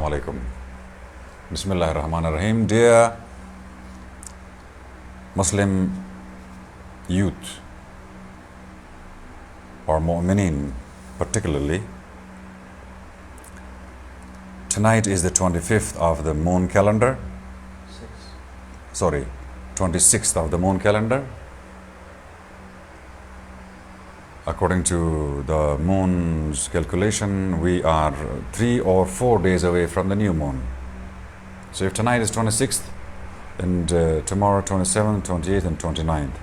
Assalamu alaikum. Bismillah ar-Rahman ar-Rahim. Dear Muslim youth or mu'mineen particularly, tonight is the 25th of the moon calendar. 26th of the moon calendar. According to the moon's calculation, we are 3 or 4 days away from the new moon. So if tonight is 26th, and tomorrow 27th, 28th and 29th.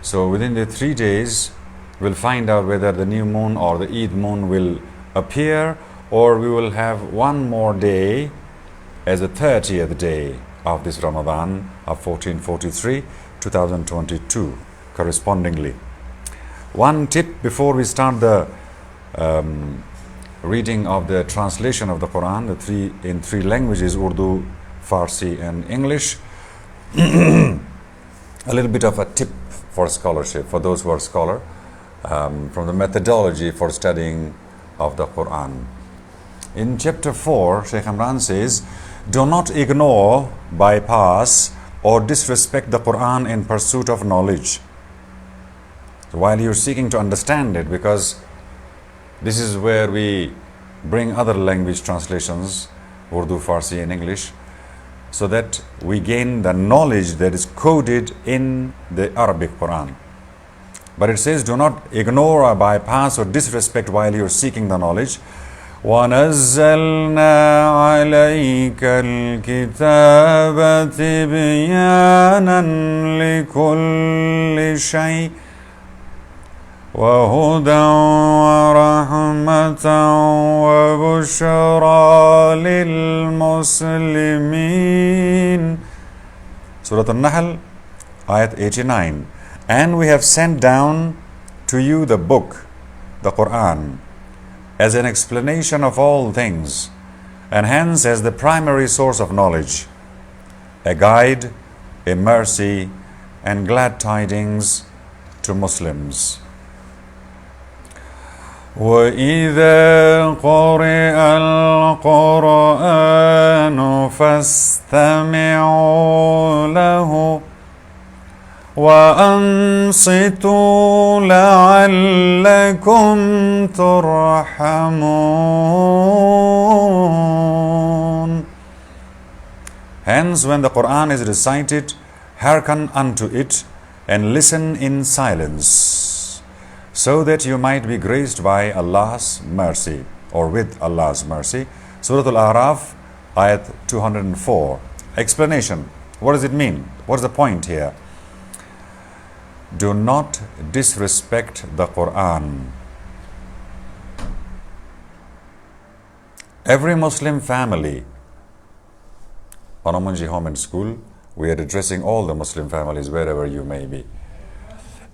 So within the 3 days, we'll find out whether the new moon or the Eid moon will appear, or we will have one more day as the 30th day of this Ramadan of 1443, 2022 correspondingly. One tip before we start the reading of the translation of the Qur'an, in three languages, Urdu, Farsi and English. A little bit of a tip for scholarship, for those who are scholar, from the methodology for studying of the Qur'an. In chapter 4, Shaykh Imran says, do not ignore, bypass or disrespect the Qur'an in pursuit of knowledge. So while you're seeking to understand it, because this is where we bring other language translations, Urdu, Farsi and English, so that we gain the knowledge that is coded in the Arabic Qur'an. But it says, do not ignore or bypass or disrespect while you're seeking the knowledge. وَنَزَّلْنَا عَلَيْكَ الْكِتَابَ تِبْيَانًا لِكُلِّ شَيْءٍ وَهُدًى وَرَحْمَةً وَبُشْرَى لِلْمُسْلِمِينَ. Surah Al-Nahl, Ayat 89. And we have sent down to you the book, the Qur'an, as an explanation of all things, and hence as the primary source of knowledge, a guide, a mercy, and glad tidings to Muslims. وَإِذَا قُرِئَ الْقُرْآنُ فَاسْتَمِعُوا لَهُ وَأَنصِتُوا لَعَلَّكُمْ تُرْحَمُونَ. Hence, when the Qur'an is recited, hearken unto it and listen in silence, so that you might be graced by Allah's mercy, or with Allah's mercy. Surah Al-A'raf, Ayat 204. Explanation. What does it mean? What is the point here? Do not disrespect the Qur'an. Every Muslim family, on UMunji Home&School, we are addressing all the Muslim families wherever you may be.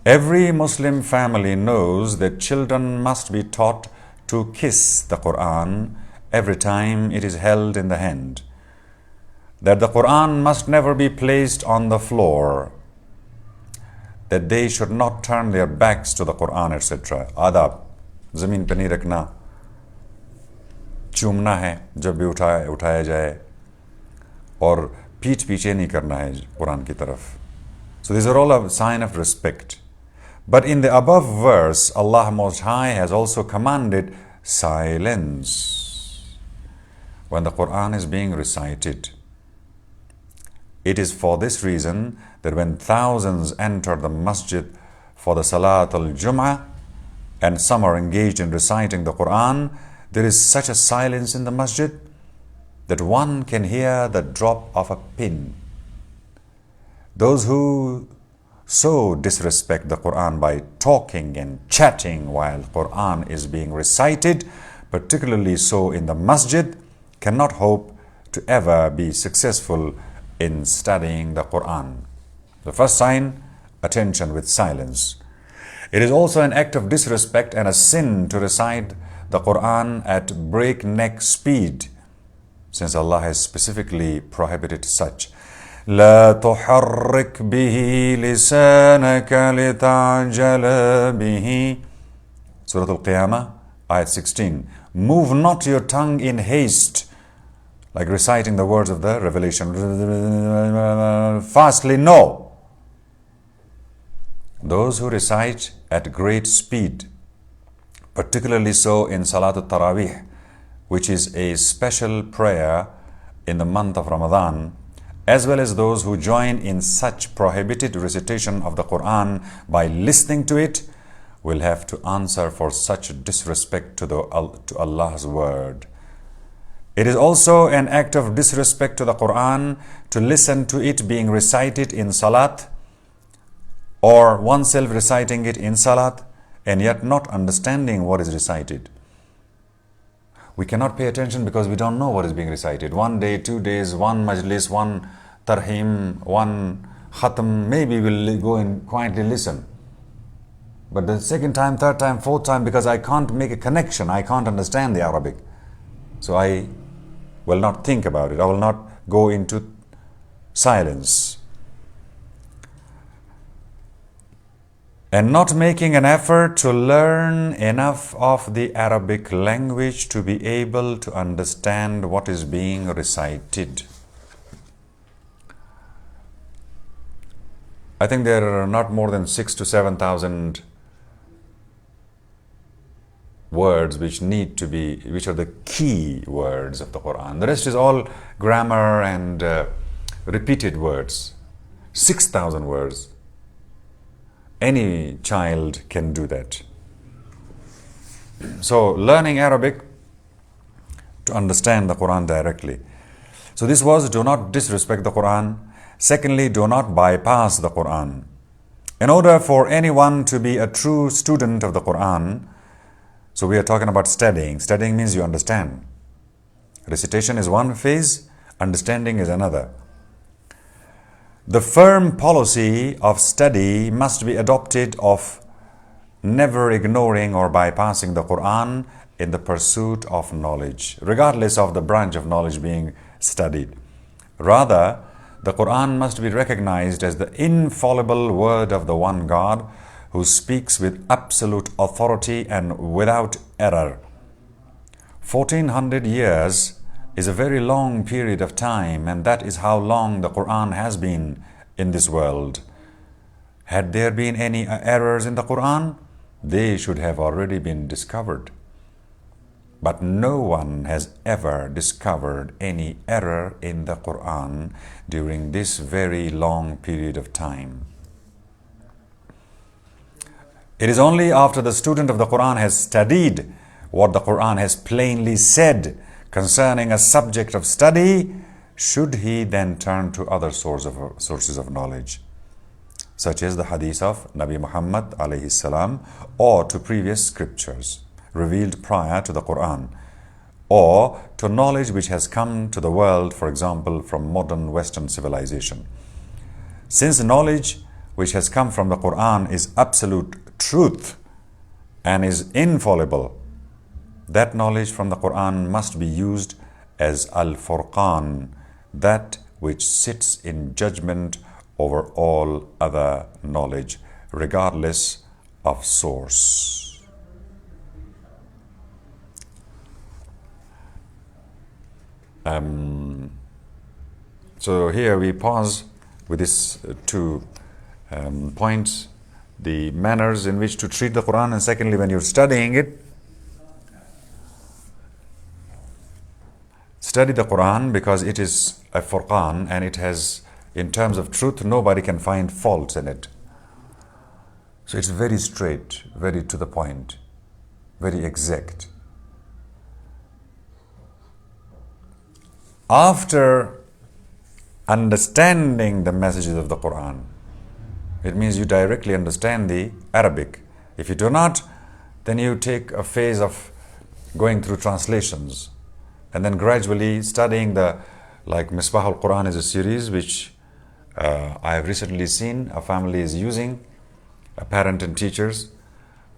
Every Muslim family knows that children must be taught to kiss the Qur'an every time it is held in the hand. That the Qur'an must never be placed on the floor. That they should not turn their backs to the Qur'an, etc. Adab, zameen pe nahi rakhna, चूमना है जब भी उठाया जाए, और पीठ पीछे नहीं करना है कुरान की तरफ. So these are all a sign of respect. But in the above verse, Allah Most High has also commanded silence when the Qur'an is being recited. It is for this reason that when thousands enter the masjid for the Salat al-Jum'ah and some are engaged in reciting the Qur'an, there is such a silence in the masjid that one can hear the drop of a pin. Those who so disrespect the Qur'an by talking and chatting while Qur'an is being recited, particularly so in the masjid, cannot hope to ever be successful in studying the Qur'an. The first sign, attention with silence. It is also an act of disrespect and a sin to recite the Qur'an at breakneck speed, since Allah has specifically prohibited such. لا تحرك به لسانك لتعجل به. Surah Al-Qiyamah, Ayat 16. Move not your tongue in haste, like reciting the words of the revelation fastly. No. Those who recite at great speed, particularly so in Salatul Tarawih, which is a special prayer in the month of Ramadan, as well as those who join in such prohibited recitation of the Qur'an by listening to it, will have to answer for such disrespect to Allah's word. It is also an act of disrespect to the Qur'an to listen to it being recited in Salat, or oneself reciting it in Salat and yet not understanding what is recited. We cannot pay attention because we don't know what is being recited. 1 day, 2 days, one majlis, one tarhim, one khatam, maybe we'll go and quietly listen. But the second time, third time, fourth time, because I can't make a connection, I can't understand the Arabic. So I will not think about it. I will not go into silence. And not making an effort to learn enough of the Arabic language to be able to understand what is being recited. I think there are not more than 6,000 to 7,000 words which are the key words of the Quran. The rest is all grammar and repeated words. 6,000 words. Any child can do that. So learning Arabic to understand the Quran directly. So this was, do not disrespect the Quran. Secondly, do not bypass the Quran. In order for anyone to be a true student of the Quran, so we are talking about studying. Studying means you understand. Recitation is one phase, understanding is another. The firm policy of study must be adopted of never ignoring or bypassing the Quran in the pursuit of knowledge, regardless of the branch of knowledge being studied. Rather, the Quran must be recognized as the infallible word of the one God who speaks with absolute authority and without error. 1400 years is a very long period of time, and that is how long the Quran has been in this world. Had there been any errors in the Quran, they should have already been discovered. But no one has ever discovered any error in the Quran during this very long period of time. It is only after the student of the Quran has studied what the Quran has plainly said concerning a subject of study, should he then turn to other sources of knowledge, such as the hadith of Nabi Muhammad alayhi salam, or to previous scriptures revealed prior to the Quran, or to knowledge which has come to the world, for example, from modern Western civilization. Since knowledge which has come from the Quran is absolute truth and is infallible, that knowledge from the Quran must be used as Al-Furqan, that which sits in judgment over all other knowledge, regardless of source. So here we pause with these two points: the manners in which to treat the Quran, and secondly, when you're studying it, study the Quran because it is a Furqan, and it has, in terms of truth, nobody can find faults in it. So it's very straight, very to the point, very exact. After understanding the messages of the Quran, it means you directly understand the Arabic. If you do not, then you take a phase of going through translations, and then gradually studying like Misbah al-Quran is a series which I have recently seen a family is using, a parent and teachers,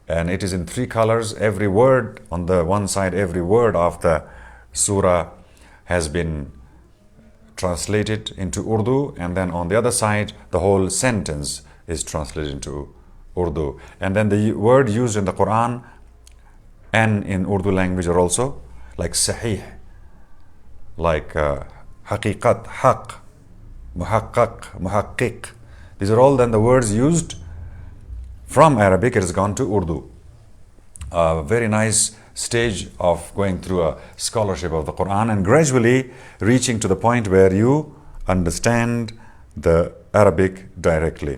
and it is in 3 colors. Every word on the one side, every word of the surah has been translated into Urdu, and then on the other side, the whole sentence is translated into Urdu. And then the word used in the Quran and in Urdu language are also like Sahih, like haqiqat, haq, muhaqqaq, muhaqqiq. These are all then the words used from Arabic. It has gone to Urdu. A very nice stage of going through a scholarship of the Qur'an and gradually reaching to the point where you understand the Arabic directly.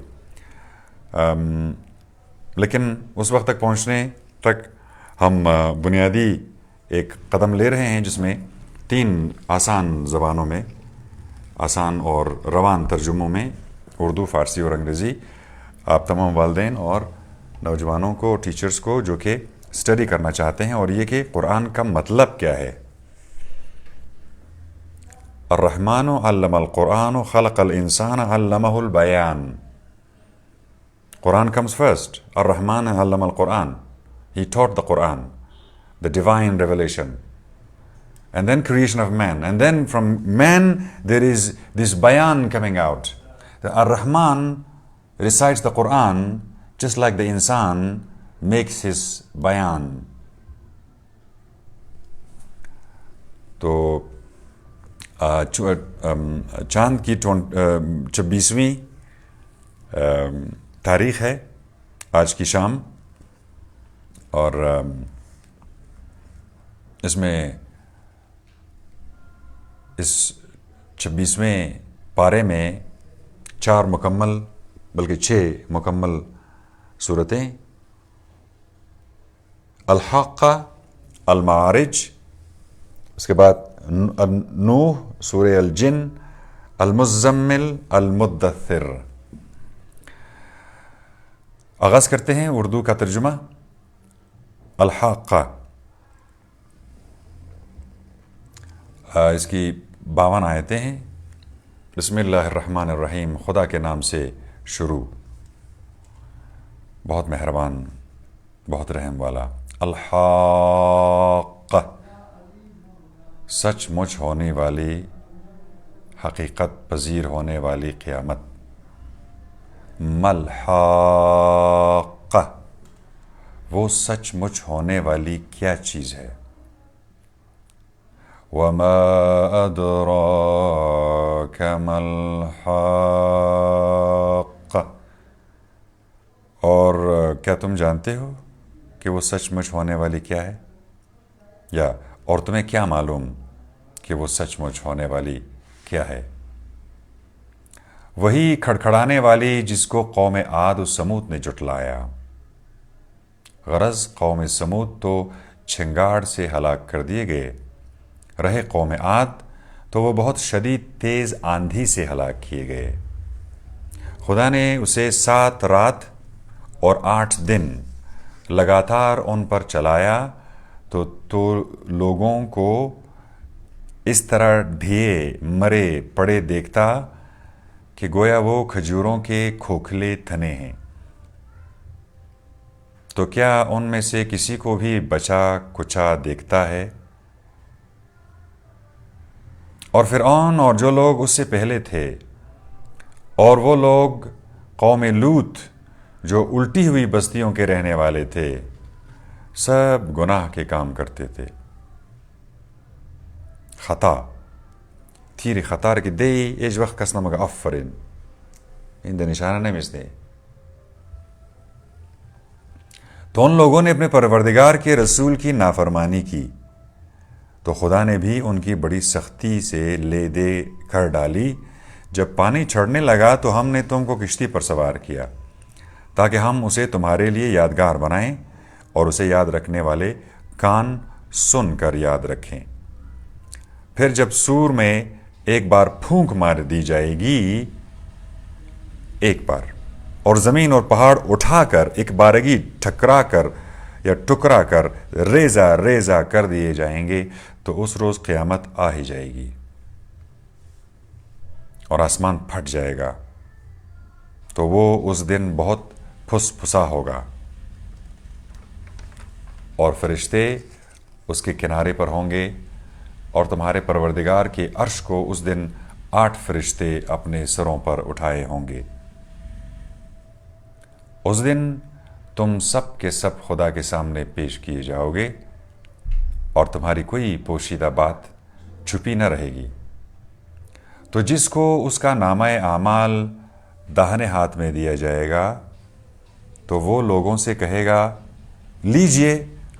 لیکن اس وقت تک پہنچنے تک ہم بنیادی ایک قدم لے رہے ہیں جس میں 3 آسان زبانوں میں، آسان اور روان ترجموں میں، اردو، فارسی اور انگریزی، آپ تمام والدین اور نوجوانوں کو، ٹیچرز کو جو کہ اسٹڈی کرنا چاہتے ہیں، اور یہ کہ قرآن کا مطلب کیا ہے. الرحمن علم القرآن خلق الانسان علمہ البیان. Quran comes first. Ar-Rahman allama al-Qur'an. He taught the Qur'an, the divine revelation. And then creation of man. And then from man there is this bayan coming out. The Ar-Rahman recites the Qur'an just like the insan makes his bayan. تو چاند کی 26ویں تاریخ ہے آج کی شام، اور اس میں اس 26ویں پارے میں 4 مکمل بلکہ 6 مکمل صورتیں، الحاقہ، المعارج، اس کے بعد نوح، سورہ الجن، المزمل، المدثر. آغاز کرتے ہیں اردو کا ترجمہ. الحاقہ، اس کی 52 آیتیں ہیں. بسم اللہ الرحمن الرحیم. خدا کے نام سے شروع، بہت مہربان، بہت رحم والا. الحاقہ، سچ مچ ہونے والی، حقیقت پذیر ہونے والی قیامت. ملحاقہ، وہ سچ مچ ہونے والی کیا چیز ہے. وما ادراک ملحاقہ، اور کیا تم جانتے ہو کہ وہ سچ مچ ہونے والی کیا ہے، یا اور تمہیں کیا معلوم کہ وہ سچ مچ ہونے والی کیا ہے. وہی کھڑکھڑانے والی جس کو قوم عاد و سمود نے جھٹلایا. غرض قوم سمود تو چھنگاڑ سے ہلاک کر دیے گئے، رہے قوم عاد تو وہ بہت شدید تیز آندھی سے ہلاک کیے گئے. خدا نے اسے 7 رات اور 8 دن لگاتار ان پر چلایا تو لوگوں کو اس طرح ڈھیے مرے پڑے دیکھتا کہ گویا وہ کھجوروں کے کھوکھلے تنے ہیں. تو کیا ان میں سے کسی کو بھی بچا کچا دیکھتا ہے؟ اور فرعون اور جو لوگ اس سے پہلے تھے، اور وہ لوگ قوم لوط جو الٹی ہوئی بستیوں کے رہنے والے تھے، سب گناہ کے کام کرتے تھے. خطا تیری خطار کی دے ایج وقت کسنا مگا افرین ان دے نشانہ نہیں مستے. تو ان لوگوں نے اپنے پروردگار کے رسول کی نافرمانی کی تو خدا نے بھی ان کی بڑی سختی سے لے دے کر ڈالی. جب پانی چڑھنے لگا تو ہم نے تم کو کشتی پر سوار کیا تاکہ ہم اسے تمہارے لیے یادگار بنائیں اور اسے یاد رکھنے والے کان سن کر یاد رکھیں. پھر جب سور میں ایک بار پھونک مار دی جائے گی، ایک بار، اور زمین اور پہاڑ اٹھا کر ایک بارگی ٹھکرا کر یا ٹکرا کر ریزہ ریزہ کر دیے جائیں گے، تو اس روز قیامت آ ہی جائے گی اور آسمان پھٹ جائے گا. تو وہ اس دن بہت پھس پھسا ہوگا، اور فرشتے اس کے کنارے پر ہوں گے، اور تمہارے پروردگار کے عرش کو اس دن 8 فرشتے اپنے سروں پر اٹھائے ہوں گے. اس دن تم سب کے سب خدا کے سامنے پیش کیے جاؤ گے، اور تمہاری کوئی پوشیدہ بات چھپی نہ رہے گی۔ تو جس کو اس کا نامہ اعمال داہنے ہاتھ میں دیا جائے گا تو وہ لوگوں سے کہے گا لیجئے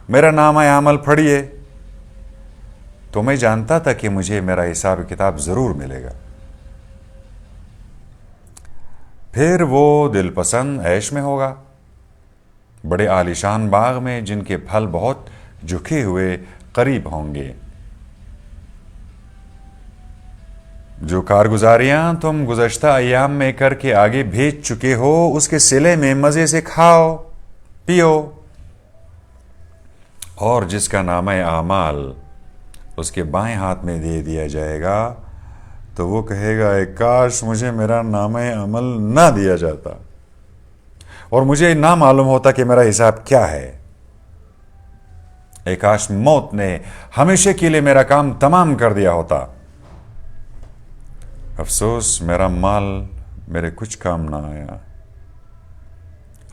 میرا نامہ اعمال پڑھیے، تو میں جانتا تھا کہ مجھے میرا حساب کتاب ضرور ملے گا۔ پھر وہ دل پسند عیش میں ہوگا، بڑے عالیشان باغ میں جن کے پھل بہت جھکے ہوئے قریب ہوں گے۔ جو کارگزاریاں تم گزشتہ ایام میں کر کے آگے بھیج چکے ہو اس کے صلے میں مزے سے کھاؤ پیو۔ اور جس کا نامہ اعمال اس کے بائیں ہاتھ میں دے دیا جائے گا تو وہ کہے گا اے کاش مجھے میرا نامہ عمل نہ دیا جاتا اور مجھے نہ معلوم ہوتا کہ میرا حساب کیا ہے۔ اے کاش موت نے ہمیشہ کے لیے میرا کام تمام کر دیا ہوتا۔ افسوس میرا مال میرے کچھ کام نہ آیا۔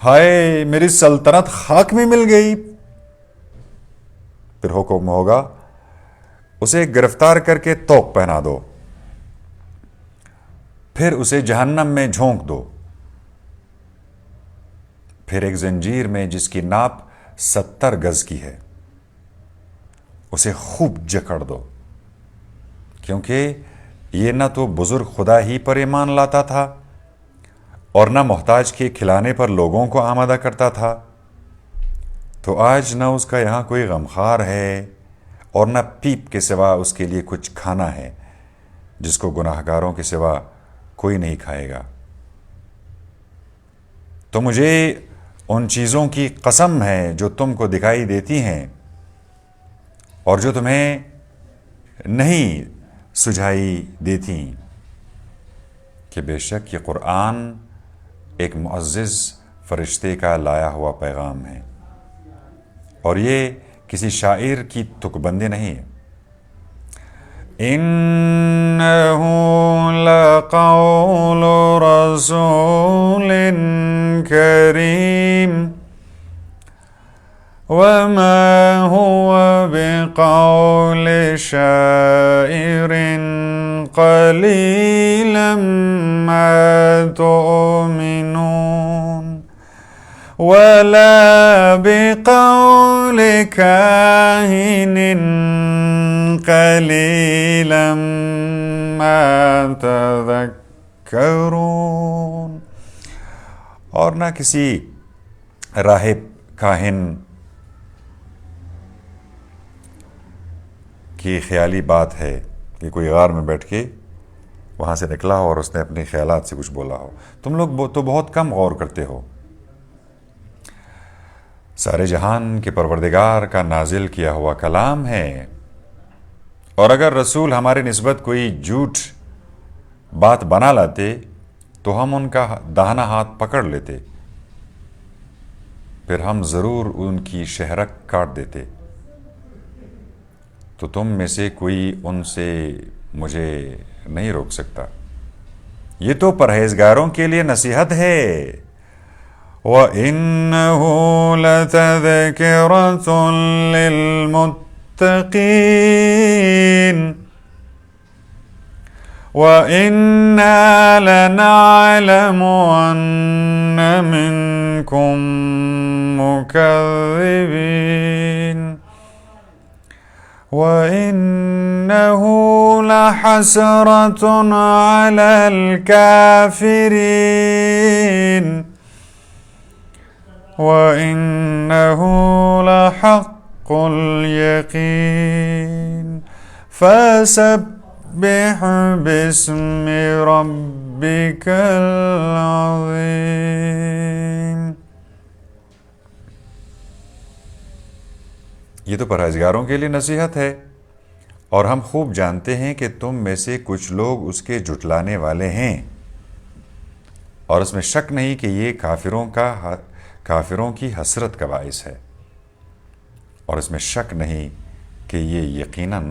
ہائے میری سلطنت خاک میں مل گئی۔ پھر حکم ہوگا اسے گرفتار کر کے طوق پہنا دو، پھر اسے جہنم میں جھونک دو، پھر ایک زنجیر میں جس کی ناپ 70 گز کی ہے اسے خوب جکڑ دو، کیونکہ یہ نہ تو بزرگ خدا ہی پر ایمان لاتا تھا اور نہ محتاج کے کھلانے پر لوگوں کو آمادہ کرتا تھا، تو آج نہ اس کا یہاں کوئی غمخوار ہے اور نہ پیپ کے سوا اس کے لیے کچھ کھانا ہے جس کو گناہگاروں کے سوا کوئی نہیں کھائے گا۔ تو مجھے ان چیزوں کی قسم ہے جو تم کو دکھائی دیتی ہیں اور جو تمہیں نہیں سجھائی دیتی، کہ بے شک یہ قرآن ایک معزز فرشتے کا لایا ہوا پیغام ہے اور یہ کسی شاعر کی تک بندی نہیں ہے۔ اِنَّهُ لَقَوْلُ رَسُولٍ كَرِيمٍ وَمَا هُوَ بِقَوْلِ شَاعِرٍ قَلِيلًا مَا تُؤْمِنُونَ وَلَا بِقَوْلِ كَاهِنٍ قَلِيلًا مَا تَذَكَّرُونَ، اور نہ کسی راہب کاہن کی خیالی بات ہے کہ کوئی غار میں بیٹھ کے وہاں سے نکلا ہو اور اس نے اپنے خیالات سے کچھ بولا ہو۔ تم لوگ تو بہت کم غور کرتے ہو۔ سارے جہان کے پروردگار کا نازل کیا ہوا کلام ہے، اور اگر رسول ہمارے نسبت کوئی جھوٹ بات بنا لاتے تو ہم ان کا داہنا ہاتھ پکڑ لیتے، پھر ہم ضرور ان کی شہرک کاٹ دیتے۔ تو تم میں سے کوئی ان سے مجھے نہیں روک سکتا۔ یہ تو پرہیزگاروں کے لیے نصیحت ہے۔ وَإِنَّهُ لَتَذْكِرَةٌ لِّلْمُتَّقِينَ وَإِنَّا لَنَعْلَمُ أَنَّ مِنكُم مُّكَذِّبِينَ وَإِنَّهُ لَحَسْرَةٌ عَلَى الْكَافِرِينَ وَإِنَّهُ لَحَقُّ الْيَقِينِ فَسَبِّحْ بِاسْمِ رَبِّكَ الْعَظِيمِ۔ یہ تو پرہیزگاروں کے لیے نصیحت ہے، اور ہم خوب جانتے ہیں کہ تم میں سے کچھ لوگ اس کے جھٹلانے والے ہیں، اور اس میں شک نہیں کہ یہ کافروں کی حسرت کا باعث ہے، اور اس میں شک نہیں کہ یہ یقیناً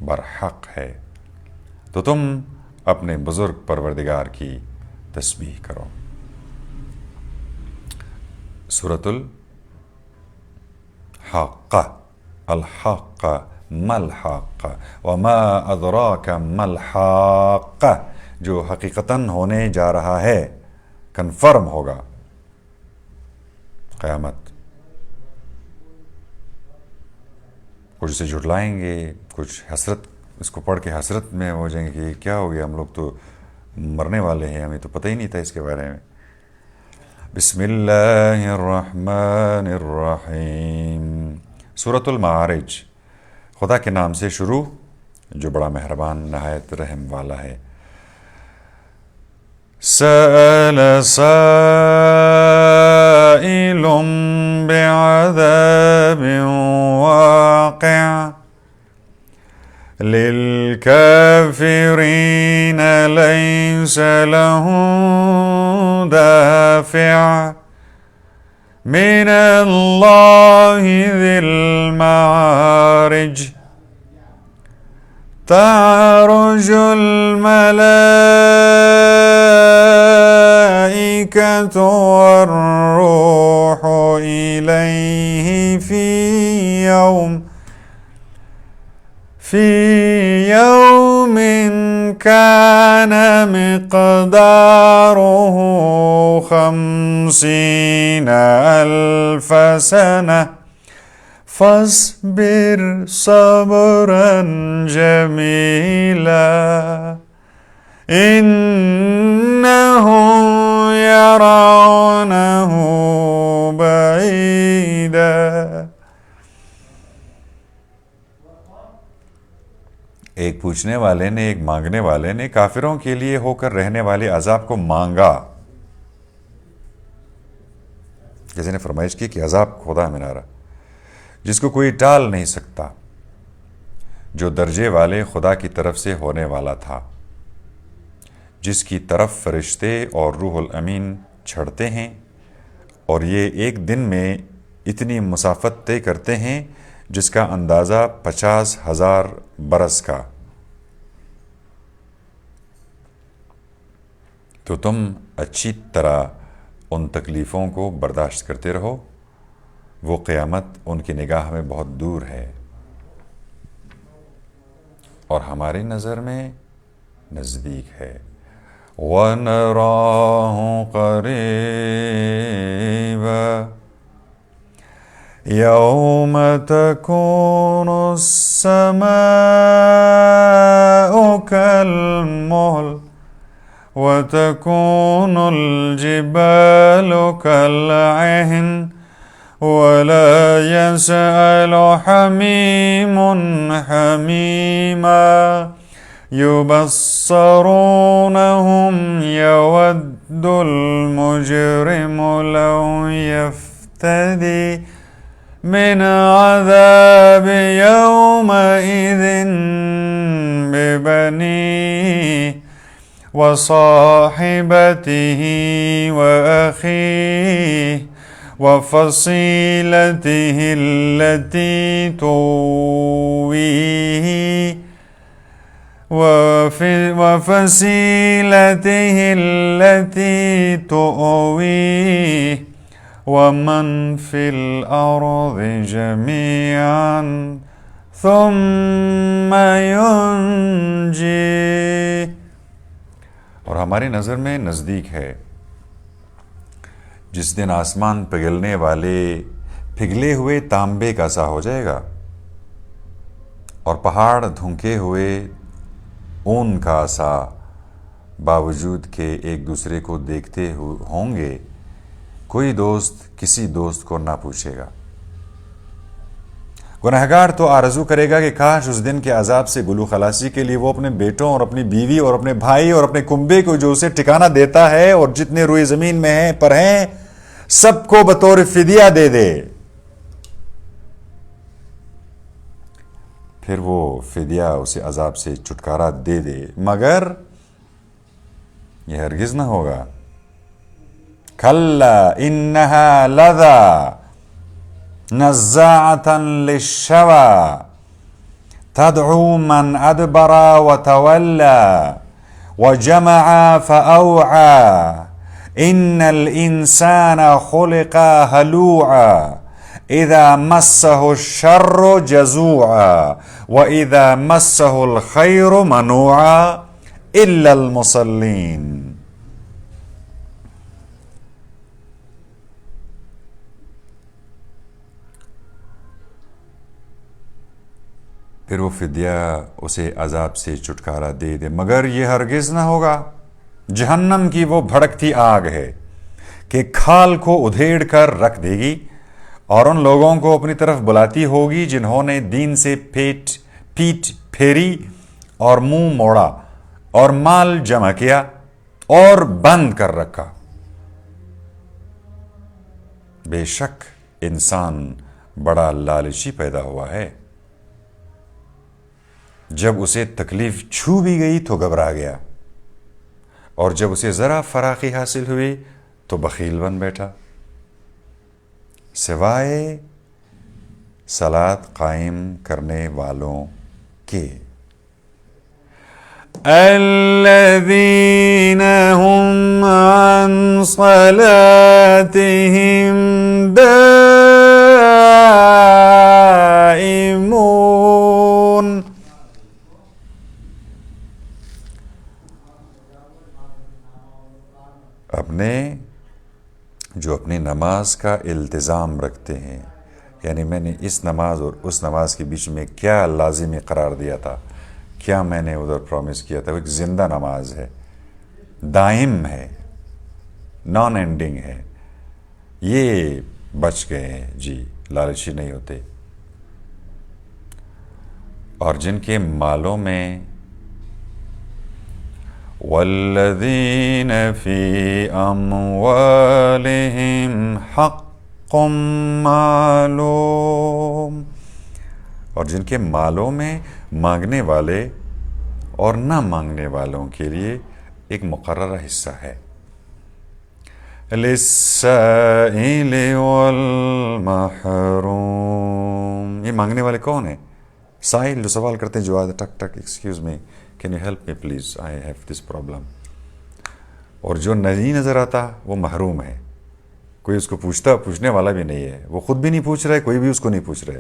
برحق ہے۔ تو تم اپنے بزرگ پروردگار کی تسبیح کرو۔ سورۃ الحاقہ، الحاقہ ملحق وما ادراک ملحق، جو حقیقتاً ہونے جا رہا ہے، کنفرم ہوگا، قیامت۔ کچھ اسے جھٹلائیں گے، کچھ حسرت، اس کو پڑھ کے حسرت میں ہو جائیں گے کہ کیا ہو گیا، ہم لوگ تو مرنے والے ہیں، ہمیں تو پتہ ہی نہیں تھا اس کے بارے میں۔ بسم اللہ الرحمن الرحیم۔ سورۃ المعارج، خدا کے نام سے شروع جو بڑا مہربان نہایت رحم والا ہے۔ سأل سائل بعذاب واقع للكافرين ليس له دافع من الله ذي المعارج تعرج الملائكة والروح إليه في يوم كان مقداره 50,000 سنة فاصبر صبرا جميلا إنهم يرونه بعيدا۔ ایک پوچھنے والے نے، ایک مانگنے والے نے کافروں کے لیے ہو کر رہنے والے عذاب کو مانگا۔ کسی نے فرمائش کی کہ عذاب خدا میں نارا، جس کو کوئی ٹال نہیں سکتا، جو درجے والے خدا کی طرف سے ہونے والا تھا، جس کی طرف فرشتے اور روح الامین چڑھتے ہیں، اور یہ ایک دن میں اتنی مسافت طے کرتے ہیں جس کا اندازہ 50,000 برس کا۔ تو تم اچھی طرح ان تکلیفوں کو برداشت کرتے رہو، وہ قیامت ان کی نگاہ میں بہت دور ہے اور ہماری نظر میں نزدیک ہے۔ وَنَرَاهُ قَرِيبًا يَوْمَ تَكُونُ السَّمَاءُ كَالْمُهْلِ وَتَكُونُ الْجِبَالُ كَالْعِهْنِ وَلَا يَسْأَلُ حَمِيمٌ حَمِيمًا يُبَصَّرُونَهُمْ يَوَدُّ الْمُجْرِمُ لَوْ يَفْتَدِي مِنْ عَذَابِ يَوْمَئِذٍ بِبَنِيهِ وَصَاحِبَتِهِ وَأَخِيهِ وَفَصِيلَتِهِ الَّتِي تُؤْوِيهِ وَمَنْ فِي الْأَرْضِ جَمِيعًا ثُمَّ يُنْجِيهِ۔ اور ہماری نظر میں نزدیک ہے جس دن آسمان پگھلنے والے پگھلے ہوئے تانبے کا سا ہو جائے گا، اور پہاڑ دھنکے ہوئے اون کا سا، باوجود کہ ایک دوسرے کو دیکھتے ہوں گے، کوئی دوست کسی دوست کو نہ پوچھے گا۔ گنہگار تو آرزو کرے گا کہ کاش اس دن کے عذاب سے گلو خلاصی کے لیے وہ اپنے بیٹوں اور اپنی بیوی اور اپنے بھائی اور اپنے کنبے کو جو اسے ٹھکانہ دیتا ہے اور جتنے روئے زمین میں ہیں پر ہیں سب کو بطور فدیہ دے دے، پھر وہ فدیہ اسے عذاب سے چھٹکارا دے دے، مگر یہ ہرگز نہ ہوگا۔ کلا انہا لظی نزاعۃ للشوی تدعو من ادبر وتولی وجمع فأوعى ان الانسان خلق هلوعا اذا مسه الشر جزوعا وَإِذَا مَسَّهُ الْخَيْرُ مَنُوعًا إِلَّا الْمُصَلِّينَ. پھر وہ فدیہ اسے عذاب سے چھٹکارا دے دے، مگر یہ ہرگز نہ ہوگا. جہنم کی وہ بھڑکتی آگ ہے کہ کھال کو ادھیڑ کر رکھ دے گی اور ان لوگوں کو اپنی طرف بلاتی ہوگی جنہوں نے دین سے پیٹ پھیری اور منہ موڑا اور مال جمع کیا اور بند کر رکھا. بے شک انسان بڑا لالچی پیدا ہوا ہے. جب اسے تکلیف چھو بھی گئی تو گھبرا گیا، اور جب اسے ذرا فراخی حاصل ہوئی تو بخیل بن بیٹھا. سوائے صلاۃ قائم کرنے والوں کے. الذین هم عن صلاتهم دائمون. جو اپنی نماز کا التزام رکھتے ہیں، یعنی میں نے اس نماز اور اس نماز کے بیچ میں کیا لازمی قرار دیا تھا، کیا میں نے ادھر پرومس کیا تھا، وہ ایک زندہ نماز ہے، دائم ہے، نان اینڈنگ ہے. یہ بچ گئے ہیں جی، لالچی نہیں ہوتے. اور جن کے مالوں میں والذین فی اموالہم حق معلوم، اور جن کے مالوں میں مانگنے والے اور نہ مانگنے والوں کے لیے ایک مقررہ حصہ ہے. للسائل والمحروم. یہ مانگنے والے کون ہیں؟ سائل جو سوال کرتے ہیں، جو آتے TikTok excuse me can you help me please I have this problem. اور جو نہیں نظر آتا وہ محروم ہے، کوئی اس کو پوچھنے والا بھی نہیں ہے، وہ خود بھی نہیں پوچھ رہے، کوئی بھی اس کو نہیں پوچھ رہے.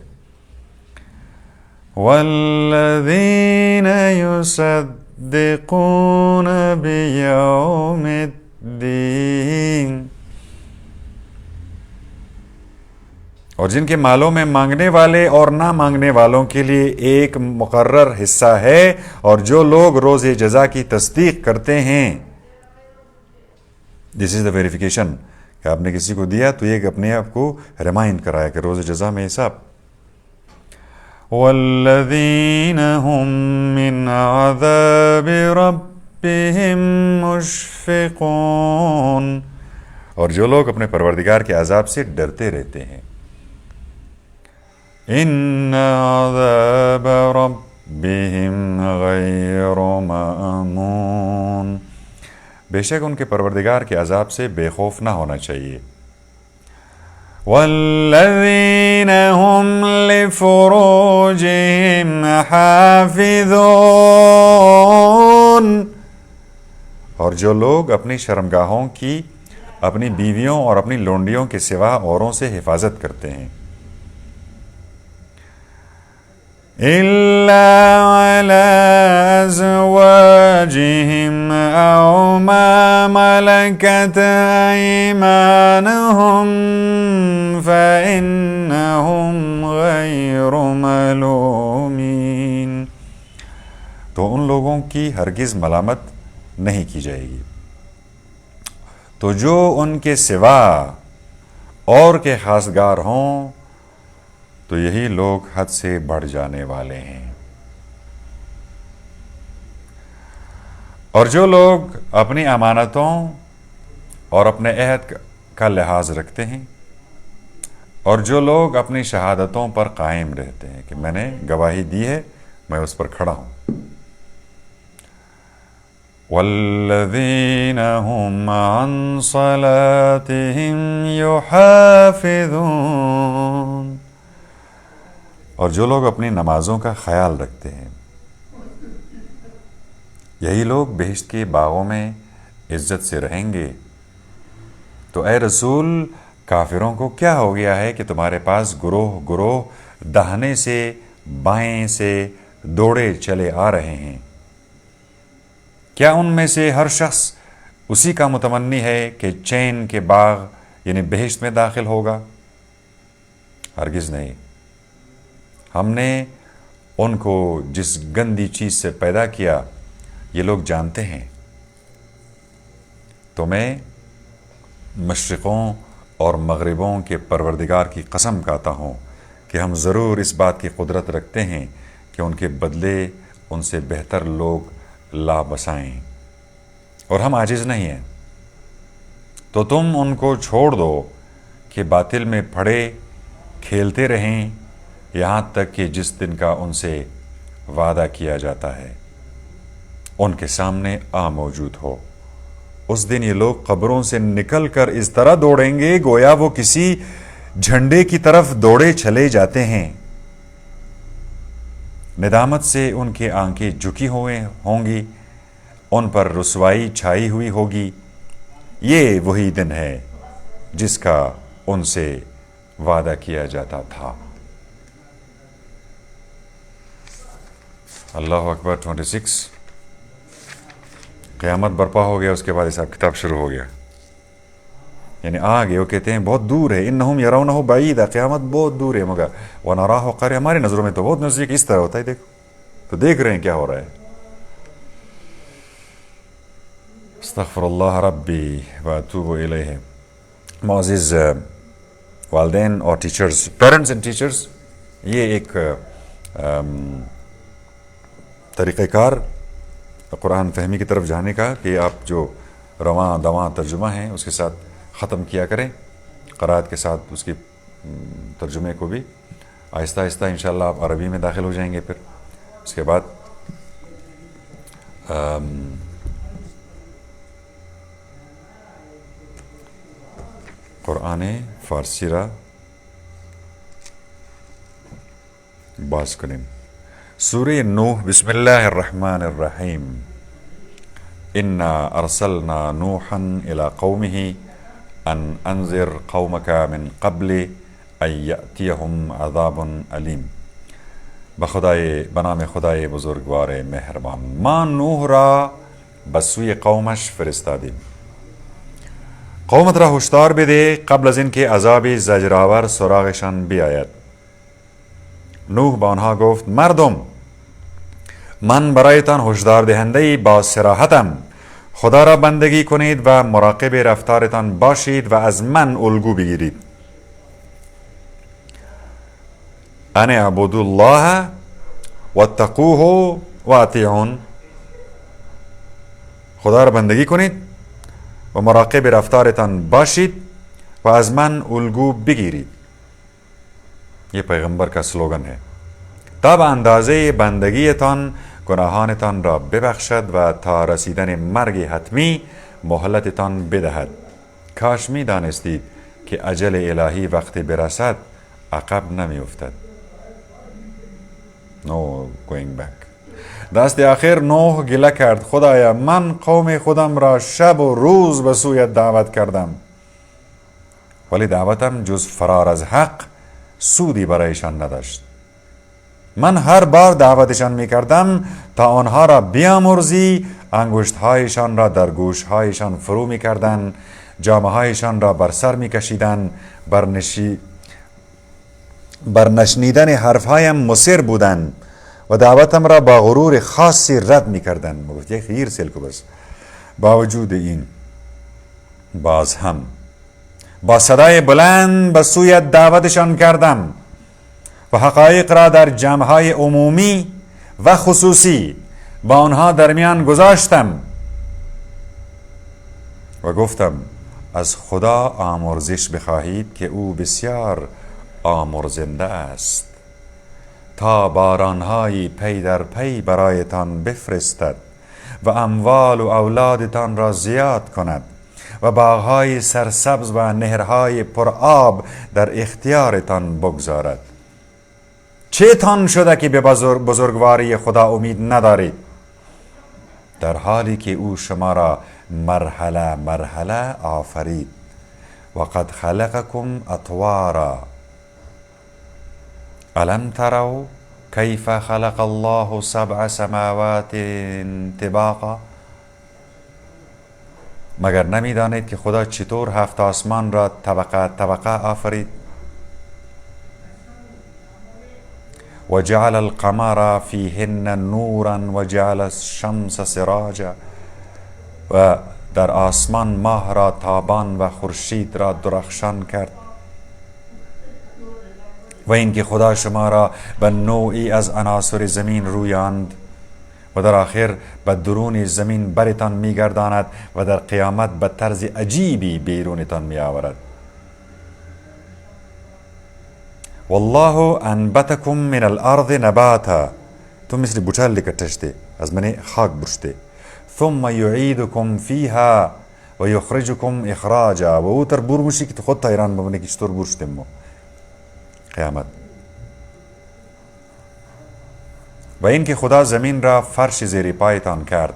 والذین یصدقون بیوم الدین. اور جن کے مالوں میں مانگنے والے اور نہ مانگنے والوں کے لیے ایک مقرر حصہ ہے، اور جو لوگ روز جزا کی تصدیق کرتے ہیں. دس از دا ویریفیکیشن کہ آپ نے کسی کو دیا تو یہ اپنے آپ کو ریمائنڈ کرایا کہ روز جزا میں حساب. والذین هم من عذاب ربهم مشفقون. اور جو لوگ اپنے پروردگار کے عذاب سے ڈرتے رہتے ہیں. ان عذاب ربهم غیر مأمون. بے شک ان کے پروردگار کے عذاب سے بے خوف نہ ہونا چاہیے. والذین هم لفروجهم حافظون. اور جو لوگ اپنی شرمگاہوں کی اپنی بیویوں اور اپنی لونڈیوں کے سوا اوروں سے حفاظت کرتے ہیں. إلا على أزواجهم أو ما ملكت أيمانهم فإنهم غير ملومين. تو ان لوگوں کی ہرگز ملامت نہیں کی جائے گی. تو جو ان کے سوا اور کے خاصگار ہوں تو یہی لوگ حد سے بڑھ جانے والے ہیں. اور جو لوگ اپنی امانتوں اور اپنے عہد کا لحاظ رکھتے ہیں، اور جو لوگ اپنی شہادتوں پر قائم رہتے ہیں کہ میں نے گواہی دی ہے، میں اس پر کھڑا ہوں. والذین هم عن صلاتهم يحافظون. اور جو لوگ اپنی نمازوں کا خیال رکھتے ہیں، یہی لوگ بہشت کے باغوں میں عزت سے رہیں گے. تو اے رسول، کافروں کو کیا ہو گیا ہے کہ تمہارے پاس گروہ گروہ دہنے سے بائیں سے دوڑے چلے آ رہے ہیں، کیا ان میں سے ہر شخص اسی کا متمنی ہے کہ چین کے باغ یعنی بہشت میں داخل ہوگا؟ ہرگز نہیں۔ ہم نے ان کو جس گندی چیز سے پیدا کیا یہ لوگ جانتے ہیں۔ تو میں مشرقوں اور مغربوں کے پروردگار کی قسم کھاتا ہوں کہ ہم ضرور اس بات کی قدرت رکھتے ہیں کہ ان کے بدلے ان سے بہتر لوگ لا بسائیں، اور ہم عاجز نہیں ہیں۔ تو تم ان کو چھوڑ دو کہ باطل میں پڑے کھیلتے رہیں یہاں تک کہ جس دن کا ان سے وعدہ کیا جاتا ہے ان کے سامنے آ موجود ہو۔ اس دن یہ لوگ قبروں سے نکل کر اس طرح دوڑیں گے گویا وہ کسی جھنڈے کی طرف دوڑے چلے جاتے ہیں۔ ندامت سے ان کی آنکھیں جھکی ہوئے ہوں گی، ان پر رسوائی چھائی ہوئی ہوگی۔ یہ وہی دن ہے جس کا ان سے وعدہ کیا جاتا تھا۔ اللہ اکبر۔ 26 قیامت برپا ہو گیا، اس کے بعد حساب کتاب شروع ہو گیا، یعنی آگے وہ کہتے ہیں بہت دور ہے، انہم یرونہ بعیدا، قیامت بہت دور ہے، مگر ونراہ قریبا، ہماری نظروں میں تو بہت نزدیک، اس طرح ہوتا ہے، دیکھو تو دیکھ رہے ہیں کیا ہو رہا ہے۔ استغفر اللہ ربی واتوب الیہ۔ معزز والدین اور ٹیچرز، پیرنٹس اینڈ ٹیچرز، یہ ایک طریقہ کار قرآن فہمی کی طرف جانے کا کہ آپ جو رواں دواں ترجمہ ہیں اس کے ساتھ ختم کیا کریں، قرأت کے ساتھ اس کی ترجمے کو بھی آہستہ آہستہ انشاءاللہ آپ عربی میں داخل ہو جائیں گے۔ پھر اس کے بعد قرآن فارسی را باز کنیم۔ سورہ نوح، بسم اللہ الرحمن الرحیم۔ انا ارسلنا نوحا الى قومه ان انذر قومك من قبل ان یأتیہم عذاب علیم۔ بنام خدای بزرگوار مہربان، ما نوح را بسوی قومش فرستادیم، قومت را هشدار بده قبل از اینکه عذاب زجرآور سراغشان بیاید۔ نوح به آنها گفت مردم، من برایتان هشدار دهنده با صراحتم، خدا را بندگی کنید و مراقب رفتارتان باشید و از من الگو بگیرید. ان اعبدوا الله واتقوه واطیعون، خدا را بندگی کنید و مراقب رفتارتان باشید و از من الگو بگیرید. یہ پیغمبر کا سلوگن ہے۔ تا به اندازه بندگیتان گناهانتان را ببخشد و تا رسیدن مرگ حتمی مهلتتان بدهد. کاش می دانستید که اجل الهی وقتی برسد عقب نمی افتد. No going back. دست آخر نوح گله کرد خدایا من قوم خودم را شب و روز به سویت دعوت کردم، ولی دعوتم جز فرار از حق سودی برایشان نداشت. من هر بار دعوتشان می کردم تا آنها را بیامرزی، انگشتهایشان را در گوشهایشان فرو می کردن، جامه هایشان را بر سر می کشیدن، بر نشنیدن حرفهایم مصر بودن و دعوتم را با غرور خاصی رد می کردن. یک خیر سیل کو بس. باوجود این باز هم با صدای بلند به سویت دعوتشان کردم و حقایق را در جمعهای عمومی و خصوصی با آنها درمیان گذاشتم و گفتم از خدا آمرزش بخواهید که او بسیار آمرزنده است تا بارانهایی پی در پی برایتان بفرستد و اموال و اولادتان را زیاد کند و باغهای سرسبز و نهرهای پرآب در اختیارتان بگذارد. چه تان شده که به بزرگواری خدا امید ندارید، در حالی که او شما را مرحله مرحله آفرید و قد خلقکم اطوارا. الم تروا کیف خلق الله 7 سماوات طباقا، مگر نمیدانید که خدا چطور 7 آسمان را طبقه طبقه آفرید؟ و جعل القمر فیهن نورا و جعل الشمس سراجا، و در آسمان ماه را تابان و خورشید را درخشان کرد. و اینکه خدا شما را به نوعی از عناصر زمین رویاند و در آخر به درون زمین برتان میگرداند و در قیامت به طرز عجیبی بیرونتان می آورد. والله انبتکم من الارض نباتا، تو مثل بوچال کتشته از من خاک برشته. ثم یعیدکم فیها و یخرجکم اخراجا، و او تر بور موشی که خود تایران بمونه که چطور برشتیم ما قیامت. و اینکه خدا زمین را فرش زیر پایتان کرد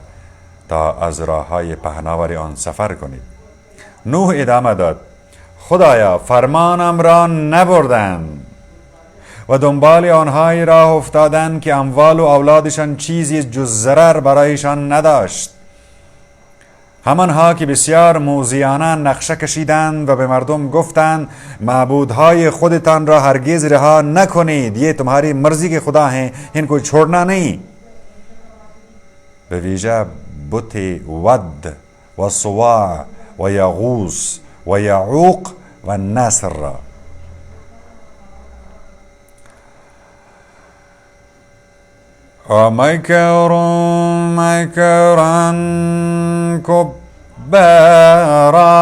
تا از راههای پهناور آن سفر کنید. نوح ادامه داد: خدایا فرمانم را نبردند و دنبال آنهایی راه افتادند که اموال و اولادشان چیزی جز ضرر برایشان نداشت، همانها که بسیار موذیانه نقشه کشیدند و به مردم گفتند معبودهای خودتان را هرگز رها نکنید، یہ تمہاری مرضی کے خدا ہیں، ان کو چھوڑنا نہیں. به ویژه بت ود و سواع و یغوث و یعوق و نصر را. ومكروا مكرا كبارا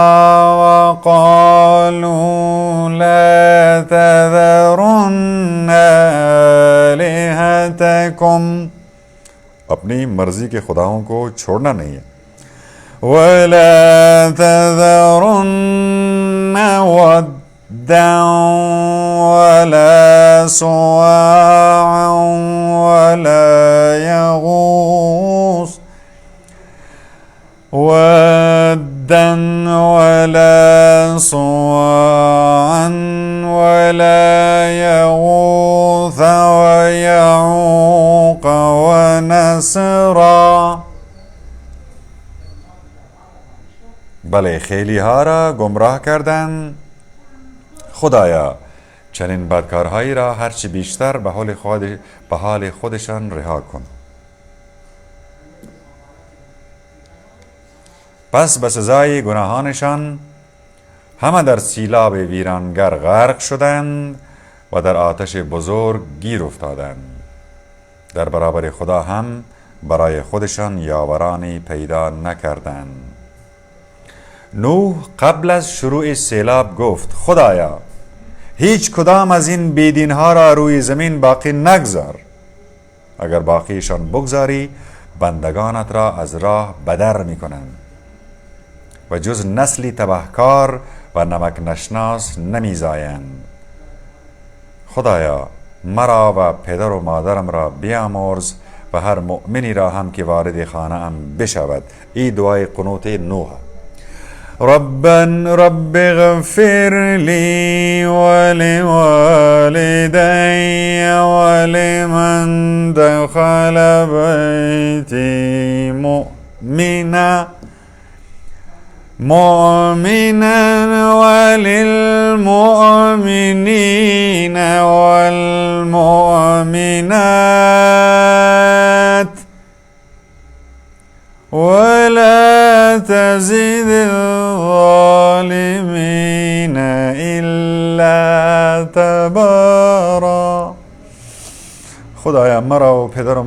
وقالوا لا تذرن آلهتكم، اپنی مرضی کے خداؤں کو چھوڑنا نہیں ہے. ولا تذرن ودا ولا سواعا ولا يغوث ودا ولا سواعا ولا يغوث ويعوق ونسرا. بله خیلی ها را گمراه کردند. خدایا چنین بدکارهایی را هرچی بیشتر به حال خودشان رها کن. پس به سزای گناهانشان همه در سیلاب ویرانگر غرق شدند و در آتش بزرگ گیر افتادند. در برابر خدا هم برای خودشان یاورانی پیدا نکردند. نوح قبل از شروع سیلاب گفت: خدایا هیچ کدام از این بیدین ها را روی زمین باقی نگذار، اگر باقیشان بگذاری بندگانت را از راه بدر می کنند و جز نسلی تبهکار و نمک نشناس نمی زایند. خدایا مرا و پدر و مادرم را بیامرز و هر مؤمنی را هم که وارد خانه ام بشود. ای دعای قنوت نوح. رب اغفر لي ولوالدي ولمن دخل بيتي مؤمنا وللمؤمنين والمؤمنات ولا تزد الظالمين إلا تبارا. خدایا مرا و پدر و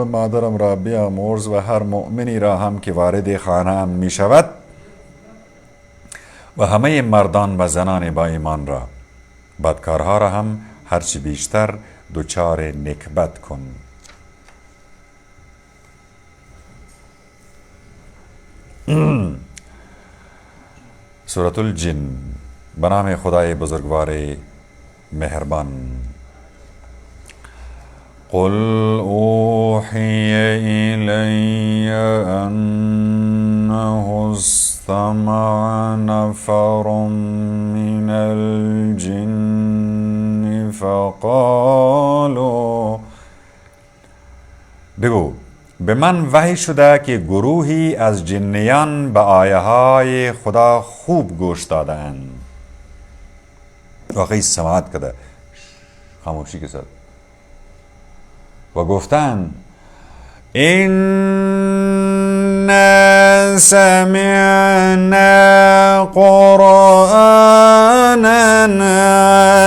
مادرم را بیامرز و هر مؤمنی را هم که وارد خانه ام می شود و همه مردان و زنان با ایمان را. بدکارها را هم هرچی بیشتر دچار نکبت کن. سورة الجن. به نام خدای بزرگوار مهربان. قل اوحی الی انه استمع نفر من الجن فقالوا بگو به من وحی شده که گروهی از جنیان به آیه های خدا خوب گوش دادند. واقعی سماعت کرده، خاموشی کسد و گفتن إنا سمعنا قرآنا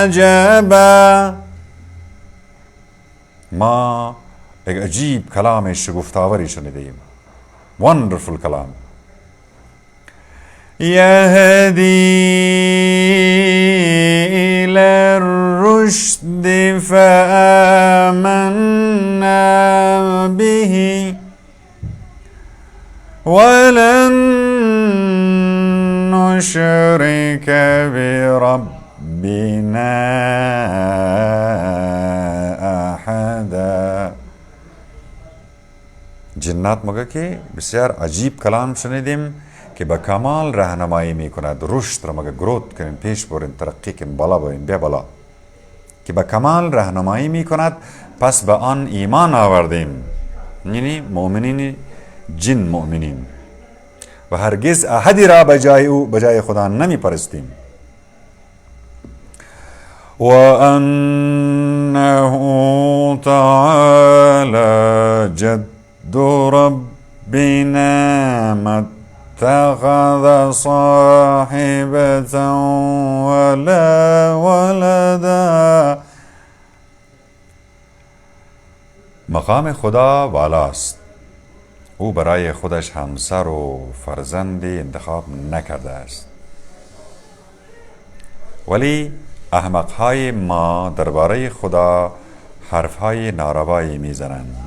عجبا. ما یک عجیب کلام شگفت‌آوری شنیدیم. wonderful کلام. یهدی إلی الرشد فآمنا به ولن نشرك بربنا أحدا. جنات مگه که بسیار عجیب کلام شنیدیم که به کمال راهنمایی میکند. رشد را مگه گروت کنیم، پیش بریم، ترقی کنیم، بالا بریم، بیا بالا، که به کمال راهنمایی میکند. پس به آن ایمان آوردیم، یعنی مؤمنین جن مؤمنین، و هرگز احدی را بجای او بجای خدا نمی پرستیم. و انه تعالی جد ربنا ما اتخذ صاحبة ولا ولدا. مقام خدا والاست، او برای خودش همسر و فرزندی انتخاب نکرده است. ولی احمقهای ما درباره خدا حرفهای ناروایی میزنند.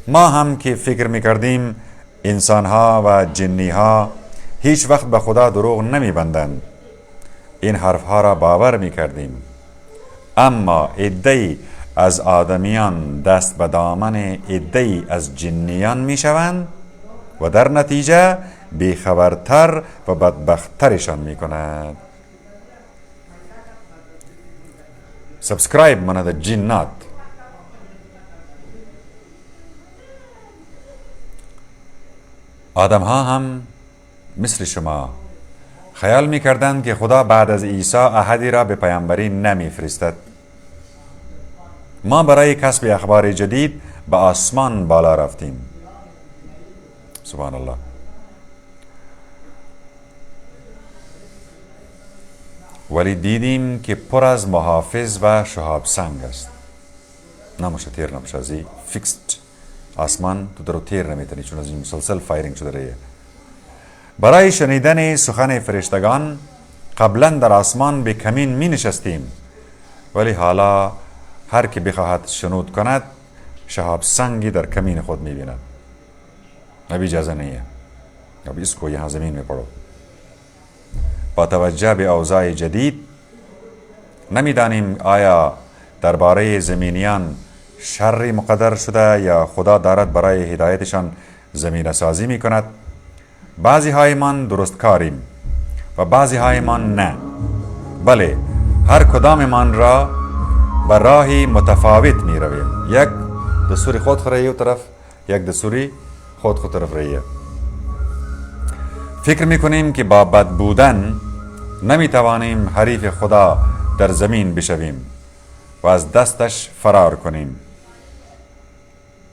ما هم که فکر میکردیم انسانها و جنیها هیچ وقت به خدا دروغ نمیبندند، این حرفها را باور میکردیم. اما عده‌ای از آدمیان دست به دامن عده‌ای از جنیان میشوند و در نتیجه بیخبرتر و بدبخترشان میکند. سبسکرایب ماند جنات. آدم ها هم مثل شما خیال میکردند که خدا بعد از عیسی احدی را به پیامبری نمیفرستد. ما برای کسب اخبار جدید به آسمان بالا رفتیم. سبحان الله. ولی دیدیم که پر از محافظ و شهاب سنگ است. نموشه تیر نموشه ازی فیکست آسمان تو درو تیر نمیتونی، چون از این مسلسل فایرینگ شده رهیه. برای شنیدن سخن فرشتگان قبلا در آسمان به کمین می نشستیم، ولی حالا هر که بخواهد شنود کند شهاب سنگی در کمین خود می بیند. ابھی اجازه نہیں ہے، اب اس کو یہاں زمین میں پڑھو. با توجه به اوضاع جدید نمیدانیم آیا درباره زمینیان شری مقدر شده یا خدا دارد برای هدایتشان زمینه سازی می کند. بعضی های من درست کاریم و بعضی های من نه. بله، هر کدام من را به راهی متفاوت می رویم. یک دستوری خود خریه طرف، یک دستوری خود طرف رهیه. فکر می کنیم که با بد بودن نمی توانیم حریف خدا در زمین بشویم و از دستش فرار کنیم.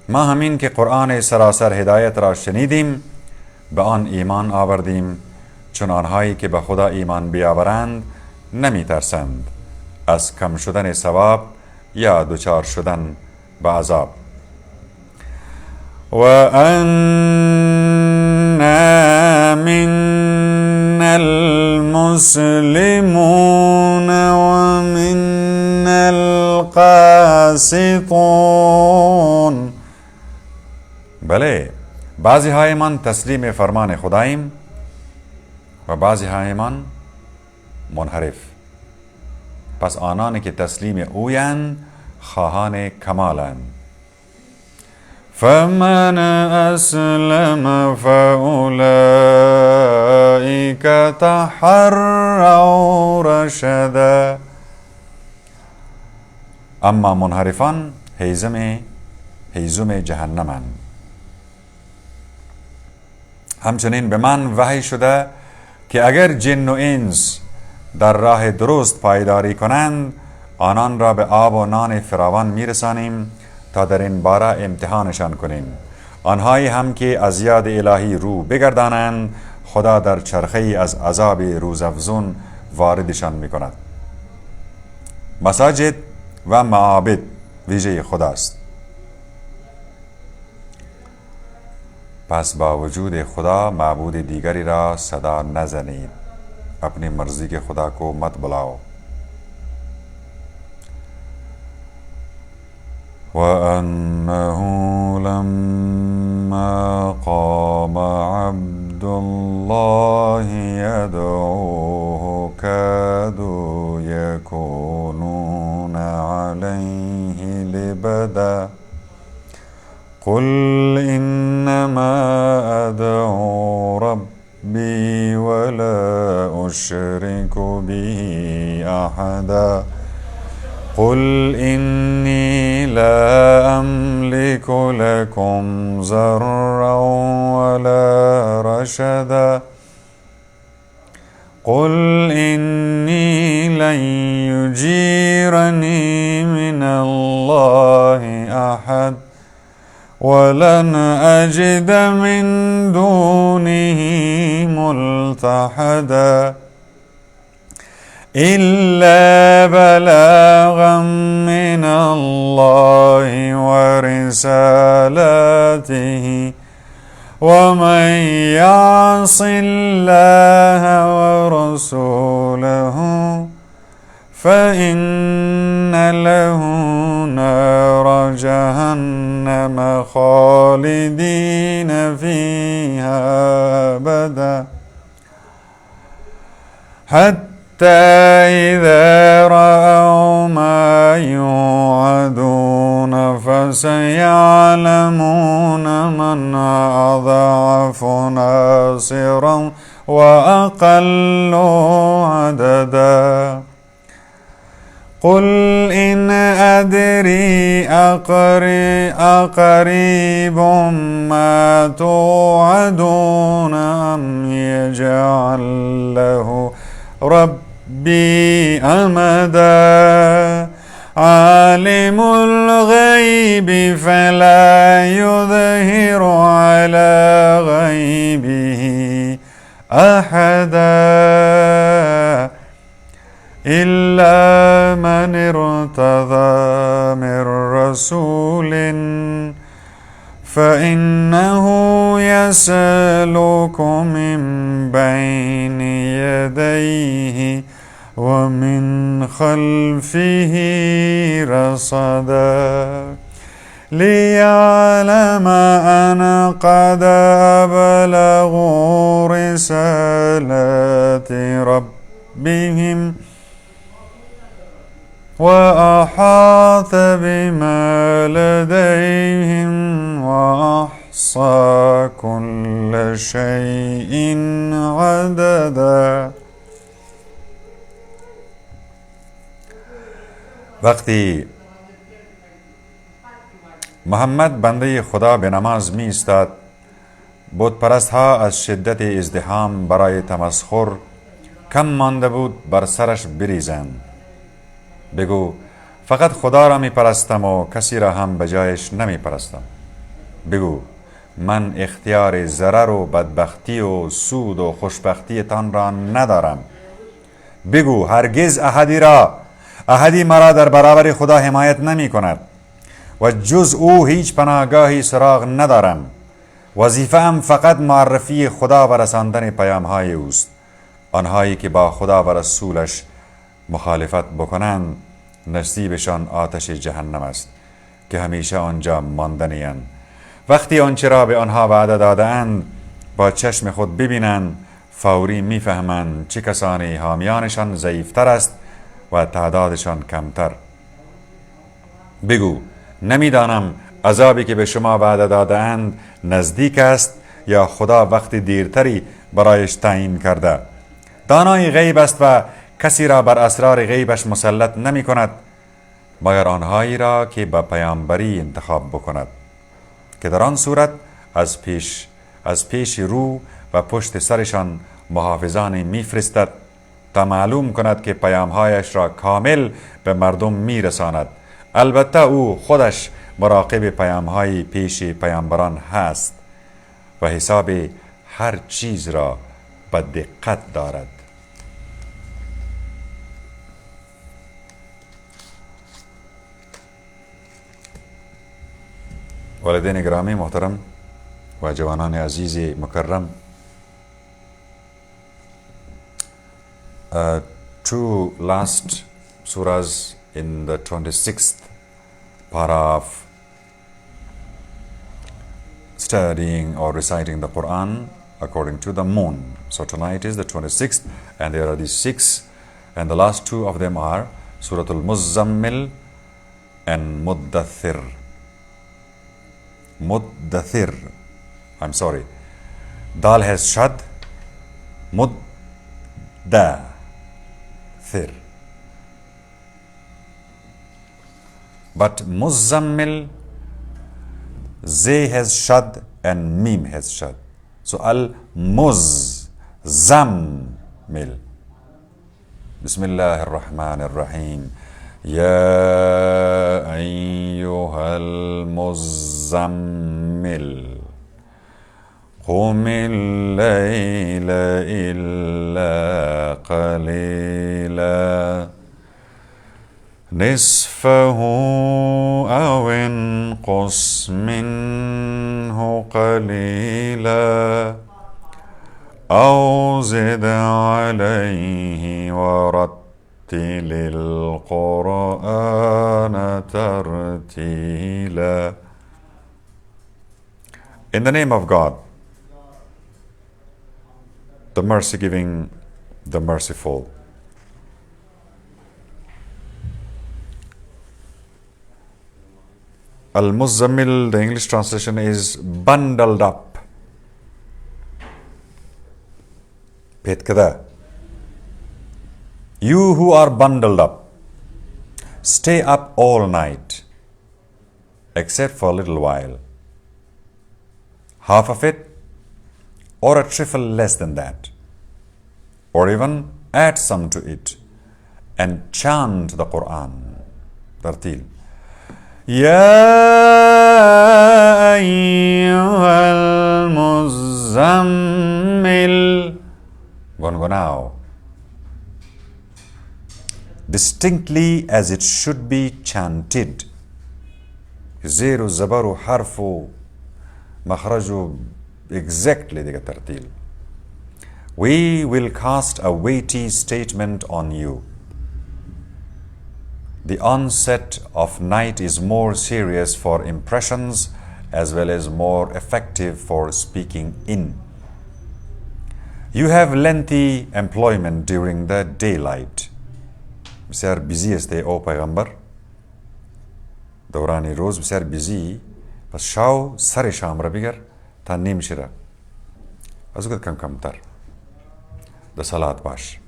ما همین که قرآن سراسر هدایت را شنیدیم به آن ایمان آوردیم، چون آنهایی که به خدا ایمان بیاورند نمی ترسند از کم شدن ثواب یا دچار شدن به عذاب. و انا من المسلمون و من القاسطون. بله، بعضی های من تسلیم فرمان خداییم و بعضی های من منحرف. پس آنانی که تسلیم اویند خواهان کمالند. فمن اسلم فاولئک تحروا رشدا. اما منحرفان هیزم هیزم جهنمند. همچنین به من وحی شده که اگر جن و انس در راه درست پایداری کنند آنان را به آب و نان فراوان میرسانیم تا در این باره امتحانشان کنیم. آنهایی هم که از یاد الهی رو بگردانند خدا در چرخه‌ای از عذاب روزافزون واردشان میکند. مساجد و معابد ویژه خداست. پس با وجود خدا معبود دیگری را صدا نزنید. اپنی مرضی کے خدا کو مت بلاؤ. وَأَنَّهُ لَمَّا قَامَ عَبْدُ اللَّهِ يَدْعُوهُ كَادُوا يَكُونُونَ عَلَيْهِ لِبَدًا قُلْ إِنَّمَا أَدْعُو رَبِّي وَلَا أُشْرِكُ بِهِ أَحَدًا قُلْ إِنِّي لَا أَمْلِكُ لَكُمْ ضَرًّا وَلَا رَشَدًا قُلْ إِنِّي لَنْ يُجِيرَنِي مِنَ اللَّهِ أَحَدٌ وَلَنْ أَجِدَ مِنْ دُونِهِ مُلْتَحَدًا إِلَّا بَلَاغًا مِنَ اللَّهِ وَرِسَالَاتِهِ وَمَنْ يَعْصِ اللَّهَ وَرَسُولَهُ فَإِنَّ لَهُ نَارَ جَهَنَّمَ خَالِدِينَ فِيهَا أَبَدًا حَتَّى إِذَا رَأَوْا مَا يُوعَدُونَ فَسَيَعْلَمُونَ مَنْ أَضَعَفُ نَاصِرًا وَأَقَلُّ عَدَدًا قُلْ إِنْ أَدْرِي أَقَرِيبٌ مَا تُوعَدُونَ أَمْ يَجْعَلُ لَهُ رَبِّي أَمَدًا عَالِمُ الْغَيْبِ فَلَا يُظْهِرُ عَلَى غَيْبِهِ أَحَدًا إِلَّا مَنِ ارْتَضَىٰ مِنْ رَسُولٍ فَإِنَّهُ يَسْلُكُ مِنْ بَيْنِ يَدَيْهِ وَمِنْ خَلْفِهِ رَصَدًا لِيَعْلَمَ أَنْ قَدْ أَبْلَغُوا رِسَالَاتِ رَبِّهِمْ وَأَحَاطَ بِمَا لَدَيْهِمْ وَأَحْصَى كُلَّ شَيْءٍ عَدَدًا. وقتی محمد بنده خدا به نماز می ایستاد بت پرست ها از شدت ازدحام برای تمسخر کم مانده بود بر سرش بریزند. بگو فقط خدا را می پرستم و کسی را هم به جایش نمی پرستم. بگو من اختیار ضرر و بدبختی و سود و خوشبختی تان را ندارم. بگو هرگز احدی مرا در برابر خدا حمایت نمی کند و جز او هیچ پناهگاهی سراغ ندارم. وظیفه ام فقط معرفی خدا و رساندن پیام های اوست. آنهایی که با خدا و رسولش مخالفت بکنند نصیبشان آتش جهنم است که همیشه آنجا ماندنی‌اند. وقتی آنچه را به آنها وعده داده‌اند با چشم خود ببینند فوری میفهمند چه کسانی حامیانشان ضعیفتر است و تعدادشان کمتر. بگو نمیدانم عذابی که به شما وعده داده‌اند نزدیک است یا خدا وقت دیرتری برایش تعیین کرده. دانای غیب است و کسی را بر اسرار غیبش مسلط نمی کند مگر آنهایی را که به پیامبری انتخاب بکند. که در آن صورت از پیش رو و پشت سرشان محافظانی میفرستد تا معلوم کند که پیامهایش را کامل به مردم میرساند. البته او خودش مراقب پیامهای پیش پیامبران هست و حساب هر چیز را به دقت دارد. والدین گرامی محترم و جوانان عزیز مکرم، two last surahs in the 26th para of studying or reciting the Qur'an according to the moon. So tonight is the 26th, and there are these 6, and the last 2 of them are Surah Al-Muzzammil and Muddathir. Muddathir, I'm sorry, Dal has shad, Muddathir. But Muzzammil, Zay has shad and Mim has shad. So Al-Muzzammil. Bismillah ar-Rahman ar-Rahim. Ya ayyuhal Muzzammil. قم الليل إلا قليلا نصفه أو انقص منه قليلا أو زد عليه ورتل القرآن ترتيلا. In the name of God, the mercy-giving, the merciful. Al-Muzzammil, the English translation is bundled up. Pet kada. You who are bundled up, stay up all night, except for a little while. Half of it, or a trifle less than that, or even add some to it, and chant the Qur'an. Tartil. Ya ayyuhal Muzzammil. Gungunao. Distinctly as it should be chanted. Zeru, zabaru, harfu, makhraju, exactly the tartil. We will cast a weighty statement on you. The onset of night is more serious for impressions as well as more effective for speaking in. You have lengthy employment during the daylight. بسیار busy استه او پیغمبر دورانی روز بسیار busy پس شاو سر شام را بگر تا نیم شیره از او کم تر the salat bash.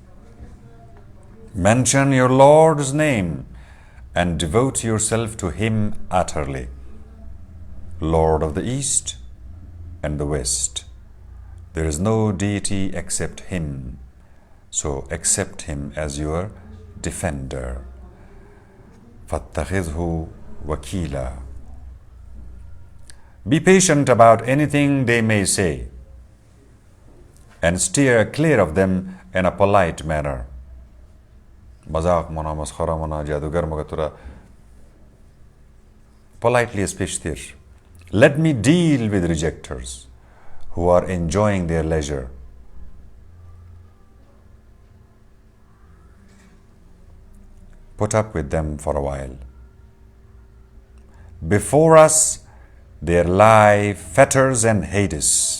Mention your Lord's name and devote yourself to Him utterly, Lord of the East and the West. There is no deity except Him, so accept Him as your defender. فَاتَّخِذْهُ وَكِيلًا. Be patient about anything they may say and steer clear of them in a polite manner. مذاق منا مسخره منا جادوگر مگه تو politely از پیش تیر. Let me deal with rejectors who are enjoying their leisure. Put up with them for a while. Before us there lie fetters and Hades,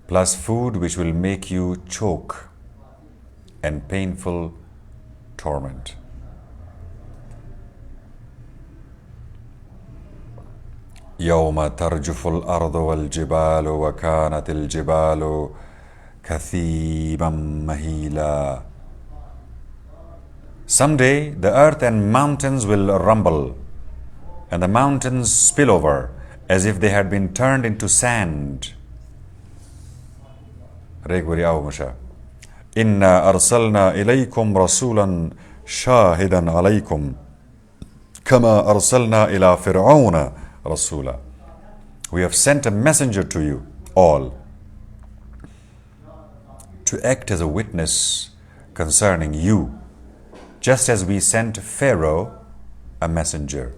plus food which will make you choke and painful torment. يوم ترجف الأرض والجبال وكانت الجبال كثيبا مهيلا. Someday the earth and mountains will rumble, and the mountains spill over as if they had been turned into sand. إِنَّا أَرْسَلْنَا إِلَيْكُمْ رَسُولًا شَاهِدًا عَلَيْكُمْ كَمَا أَرْسَلْنَا إِلَى فِرْعَوْنَ رَسُولًا. We have sent a messenger to you all to act as a witness concerning you, just as we sent Pharaoh a messenger.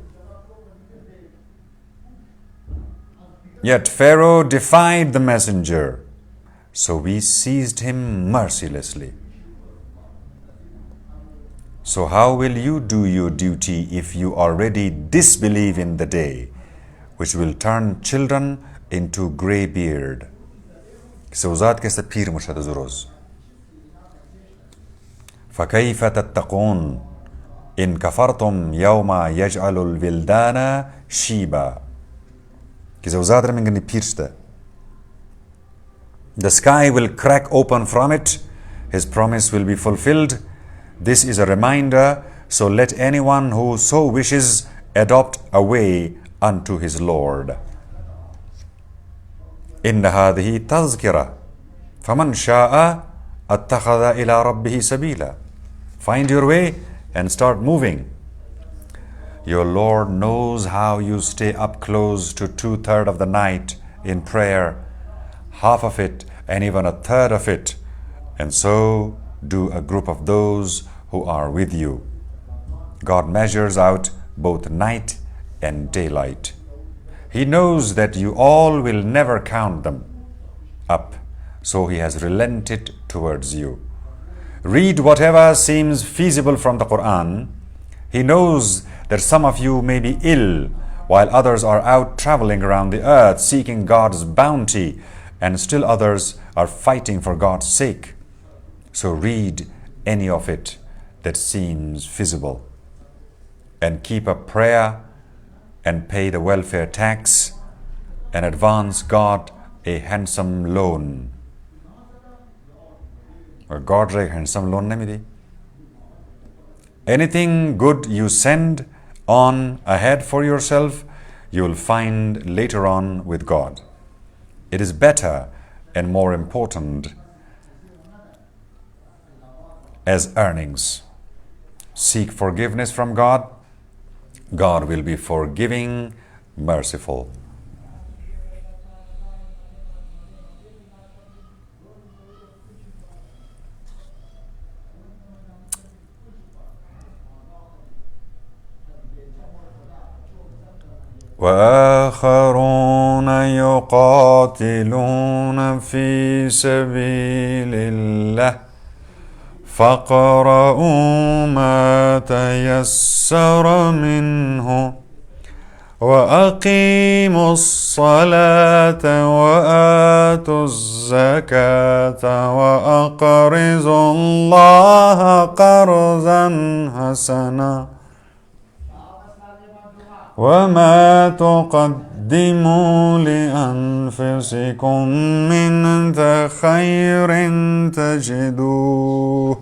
Yet Pharaoh defied the messenger, so we seized him mercilessly. So how will you do your duty if you already disbelieve in the day, which will turn children into grey beard? سوزات كيسا بير مرشد زروز. فكيف تتقون إن كفرتم يوم يجعل الولدان Sheeba. كيسوزات رمينغني بيرشته. The sky will crack open from it. His promise will be fulfilled. This is a reminder, so let anyone who so wishes adopt a way unto his Lord. إن هذه تذكرة فمن شاء اتخذ إلى ربه سبيلا. Find your way and start moving. Your Lord knows how you stay up close to 2/3 of the night in prayer, half of it and even 1/3 of it, and so do a group of those who are with you. God measures out both night and daylight. He knows that you all will never count them up, so He has relented towards you. Read whatever seems feasible from the Qur'an. He knows that some of you may be ill, while others are out traveling around the earth seeking God's bounty, and still others are fighting for God's sake. So read any of it that seems feasible, and keep up prayer, and pay the welfare tax, and advance God a handsome loan. Or God a handsome loan namidi. Anything good you send on ahead for yourself, you will find later on with God. It is better and more important as earnings. Seek forgiveness from God. God will be forgiving, merciful. وآخرون يقاتلون في سبيل الله فاقرؤوا ما تيسر منه وأقيموا الصلاة وآتوا الزكاة وأقرضوا الله قرضا حسنا وما تقدموا لأنفسكم من خير تجدوه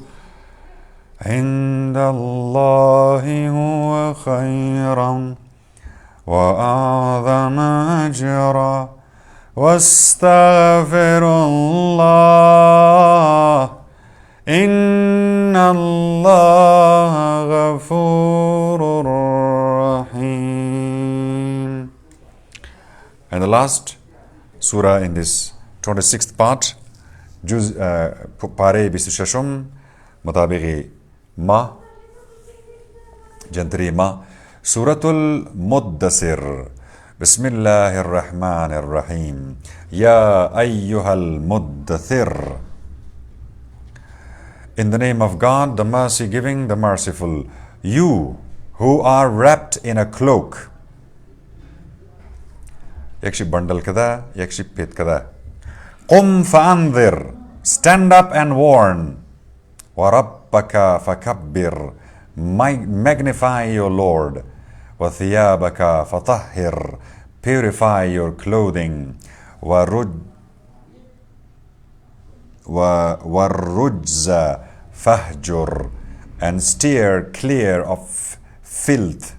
عند الله هو خيرا وأعظم أجرا واستغفروا الله إن الله غفور رحيم. And the last surah in this 26th part, pare 26 مطابق ما جنتري ما سورة المدثر. بسم الله الرحمن الرحيم. يا أيها المدثر. In the name of God, the mercy-giving, the merciful. You who are wrapped in a cloak. Yakshi bundle kada, yakshi pet kada. قم فأنذر. Stand up and warn. وربك فكبر. Magnify your Lord. وثيابك فطهر. Purify your clothing. والرجز فهجر. and steer clear of filth.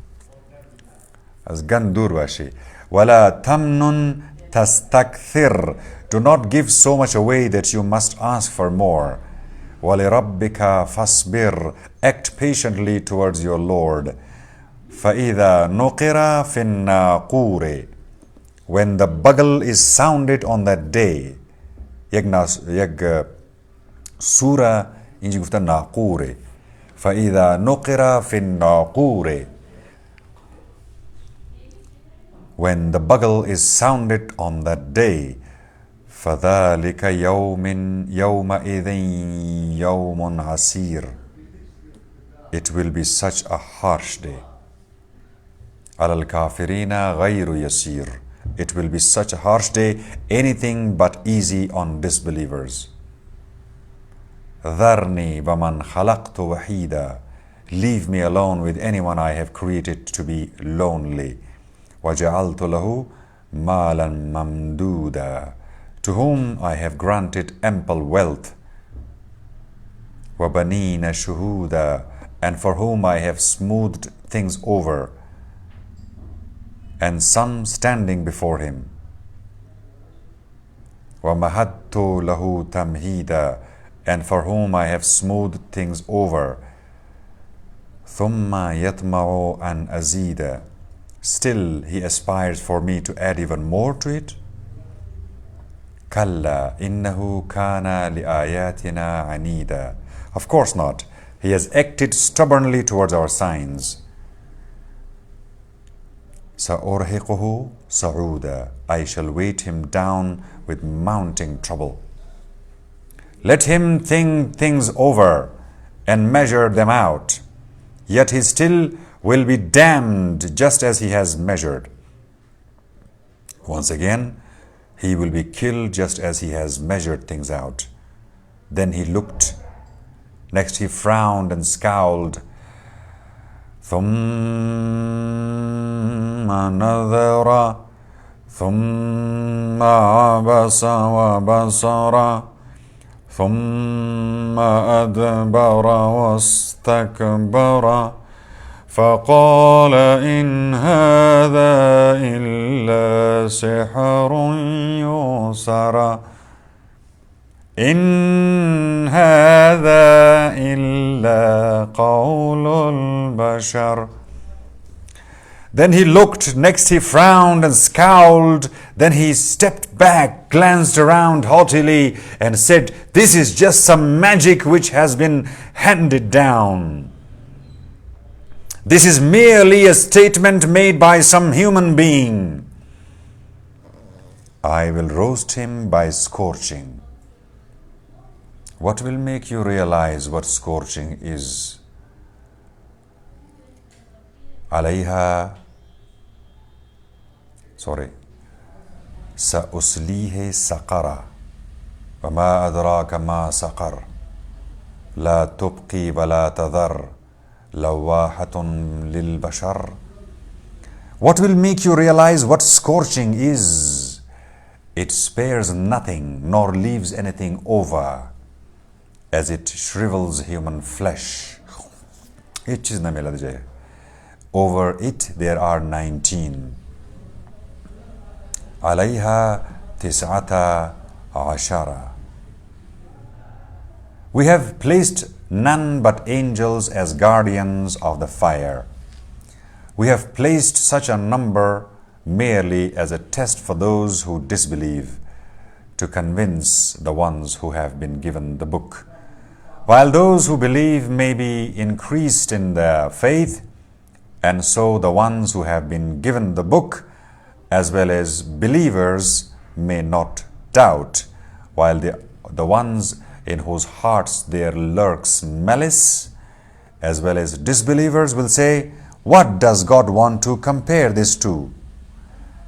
از گند دور باشی. ولا تمنن تستكثر. Do not give so much away that you must ask for more. وَلِرَبِّكَ فَاصْبِرْ. Act patiently towards your Lord. فَإِذَا نُقِرَ فِي النَّاقُورِ. When the bugle is sounded on that day. یک سورة اینجا گفتن ناقوره. فَإِذَا نُقِرَ فِي النَّاقُورِ. When the bugle is sounded on that day. فَذَلِكَ يَوْمَئِذٍ يَوْمٌ عَسِيرٌ. It will be such a harsh day. عَلَى الْكَافِرِينَ غَيْرُ يَسِيرٌ. It will be such a harsh day, anything but easy on disbelievers. ذَرْنِي وَمَنْ خَلَقْتُ وَحِيدًا. Leave me alone with anyone I have created to be lonely. وَجَعَلْتُ لَهُ مَالًا مَمْدُودًا. To whom I have granted ample wealth. وَبَنِينَ شُهُودًا. And for whom I have smoothed things over. And some standing before him. وَمَهَدْتُ لَهُ تَمْهِيدًا. And for whom I have smoothed things over. ثُمَّ يَطْمَعُ أَنْ أَزِيدًا. Still he aspires for me to add even more to it. كَلَّا إِنَّهُ كَانَ لِآيَاتِنَا عَنِيدًا. Of course not. He has acted stubbornly towards our signs. سَأُرْهِقُهُ صَعُودًا. I shall weight him down with mounting trouble. Let him think things over and measure them out. Yet he still will be damned just as he has measured. Once again, he will be killed just as he has measured things out. Then he looked. Next he frowned and scowled. ثُمَّ نَظَرَ ثُمَّ عَبَسَ وَبَصَرَ ثُمَّ أَدْبَرَ وَاسْتَكْبَرَ فَقَالَ إِنْ هَذَا إِلَّا سِحْرٌ يُؤْثَرُ. إِنْ هَذَا إِلَّا قَوْلُ الْبَشَرِ. Then he looked, next he frowned and scowled, then he stepped back, glanced around haughtily and said, "This is just some magic which has been handed down. This is merely a statement made by some human being. I will roast him by scorching." What will make you realize what scorching is? سأصليه سقر وما أدراك ما سقر لا تبقي ولا تذر لواحة للبشر. What will make you realize what scorching is? It spares nothing nor leaves anything over, as it shrivels human flesh. Over it there are 19. عليها 19. We have placed none but angels as guardians of the fire. We have placed such a number merely as a test for those who disbelieve, to convince the ones who have been given the book, while those who believe may be increased in their faith, and so the ones who have been given the book as well as believers may not doubt, while the ones in whose hearts there lurks malice as well as disbelievers will say, "What does God want to compare this to?"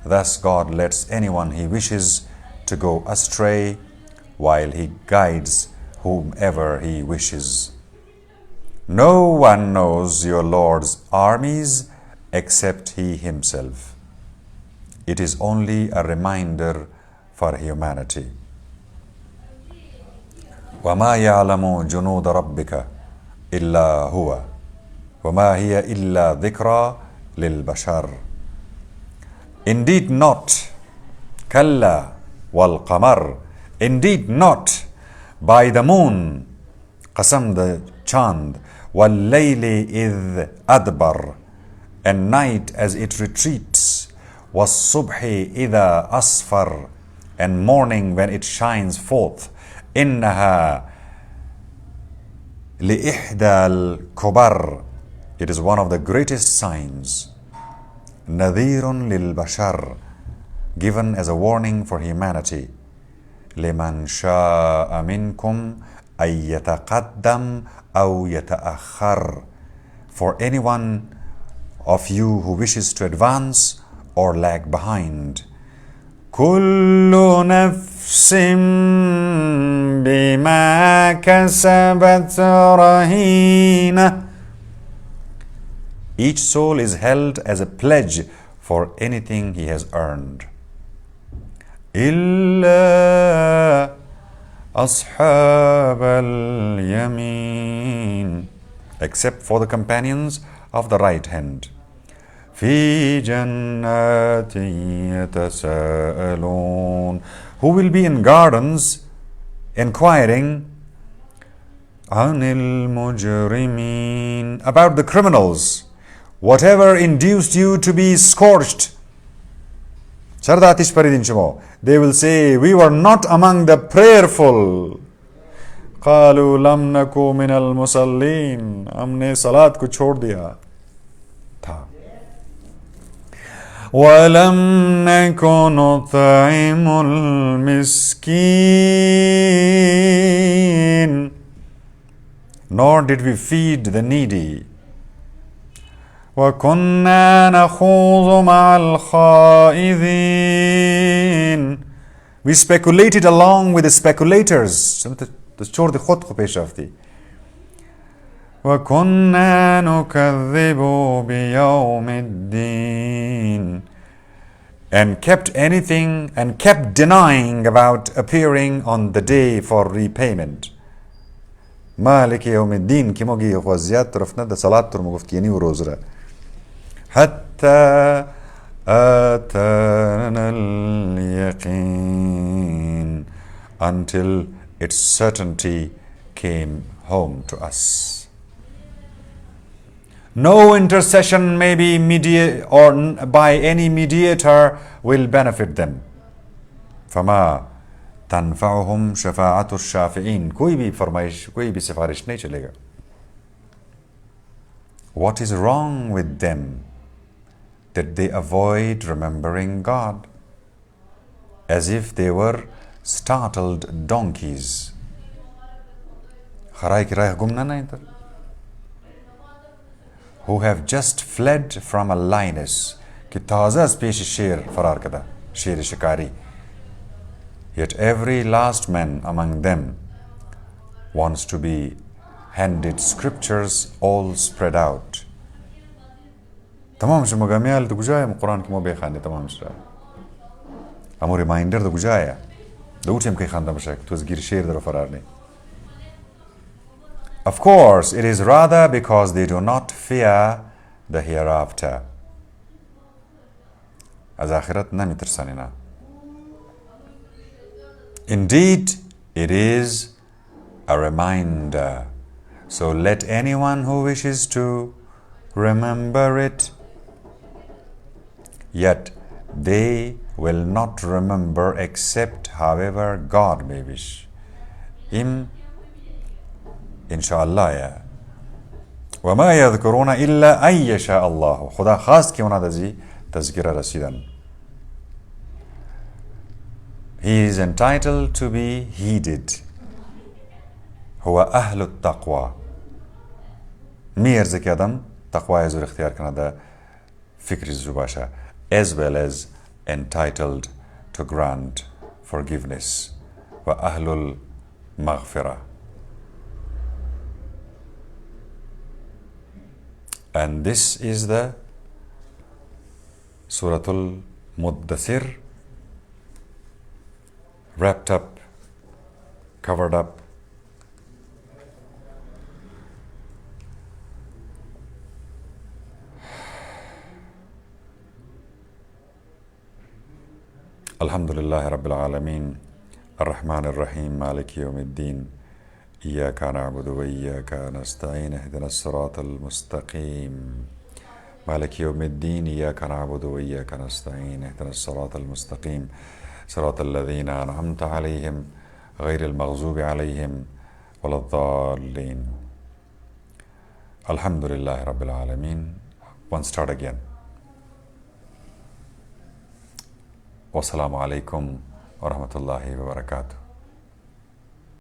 Thus God lets anyone he wishes to go astray, while he guides whomever he wishes. No one knows your Lord's armies except he himself. It is only a reminder for humanity. وَمَا يَعْلَمُ جُنُودَ رَبِّكَ. إلا هو وما هي إلا ذكرى للبشر. Indeed not. كلا والقمر. Indeed not. By the moon. قسم the chand. والليل إذ أدبر. And night as it retreats. والصبح إذا أصفر. And morning when it shines forth. إنها لإحدى الكبر. It is one of the greatest signs. Nazir للبشر. Given as a warning for humanity. لمن شاء منكم أن يتقدم أو يتأخر. For anyone of you who wishes to advance or lag behind. كل نفس بما كسبت رهينة. Each soul is held as a pledge for anything he has earned. إلا أصحاب اليمين. Except for the companions of the right hand. في جنات يتساءلون. Who will be in gardens inquiring عن المجرمين. About the criminals. Whatever induced you to be scorched. چرا در آتش پریدین شما؟ They will say, we were not among the prayerful. قالوا لم نكن من المصلين. हमने सलात को छोड़ दिया था. ولم نكن نطعم المسكين. Nor did we feed the needy. وكنا نخوض مع الخائضين. We speculated along with the speculators. دستور دی خود پیش رفتی. وكنا نكذب بيوم الدين. And kept denying about appearing on the day for repayment. ملکی یوم الدین که موگی خوزیت رفنه ده صلات رو مگفت یعنی و روز را. حتى آتانا اليقين. Until its certainty came home to us. No intercession may be or by any mediator will benefit them. فما تنفعهم شفاعة الشافعين. कोई भी फरमाइश कोई भी सिफारिश नहीं चलेगा. What is wrong with them that they avoid remembering God as if they were startled donkeys. خرای کی راه گم نه who have just fled from a lioness که تازه از پیش شیر فرار کرده. شیر شکاری. Yet every last man among them wants to be handed scriptures all spread out. تمام شما گمیال تو کجای قرآن که ما بخونیم تمام شد. اما ریمایندر تو کجایه؟ دوتیم که خواندم بشه تو از گیر شیر در فرار نی. Of course, it is rather because they do not fear the hereafter. از آخرت نمیترسن اینا. Indeed, it is a reminder. So let anyone who wishes to remember it. Yet they will not remember except however God may wish. Inshallah ya. وما يذكرون إلا أن يشاء الله. خدا خواست که اونا دزی تذکره رسیدن. He is entitled to be heeded. هو أهل التقوى. میرزه که آدم تقوی زور اختیار کنه ده فکری زور باشه. As well as entitled to grant forgiveness. و أهل المغفرة. And this is the Surah Al-Muddathir, wrapped up, covered up الحمد لله رب العالمين الرحمن الرحيم مالك يوم الدين إياك نعبد وإياك نستعين اهدنا الصراط المستقيم مالك يوم الدين إياك نعبد وإياك نستعين اهدنا الصراط المستقيم صراط الذين أنعمت عليهم غير المغضوب عليهم ولا الضالين. الحمد لله رب العالمين. One start again. Wassalamu alaikum wa rahmatullahi wa barakatuh.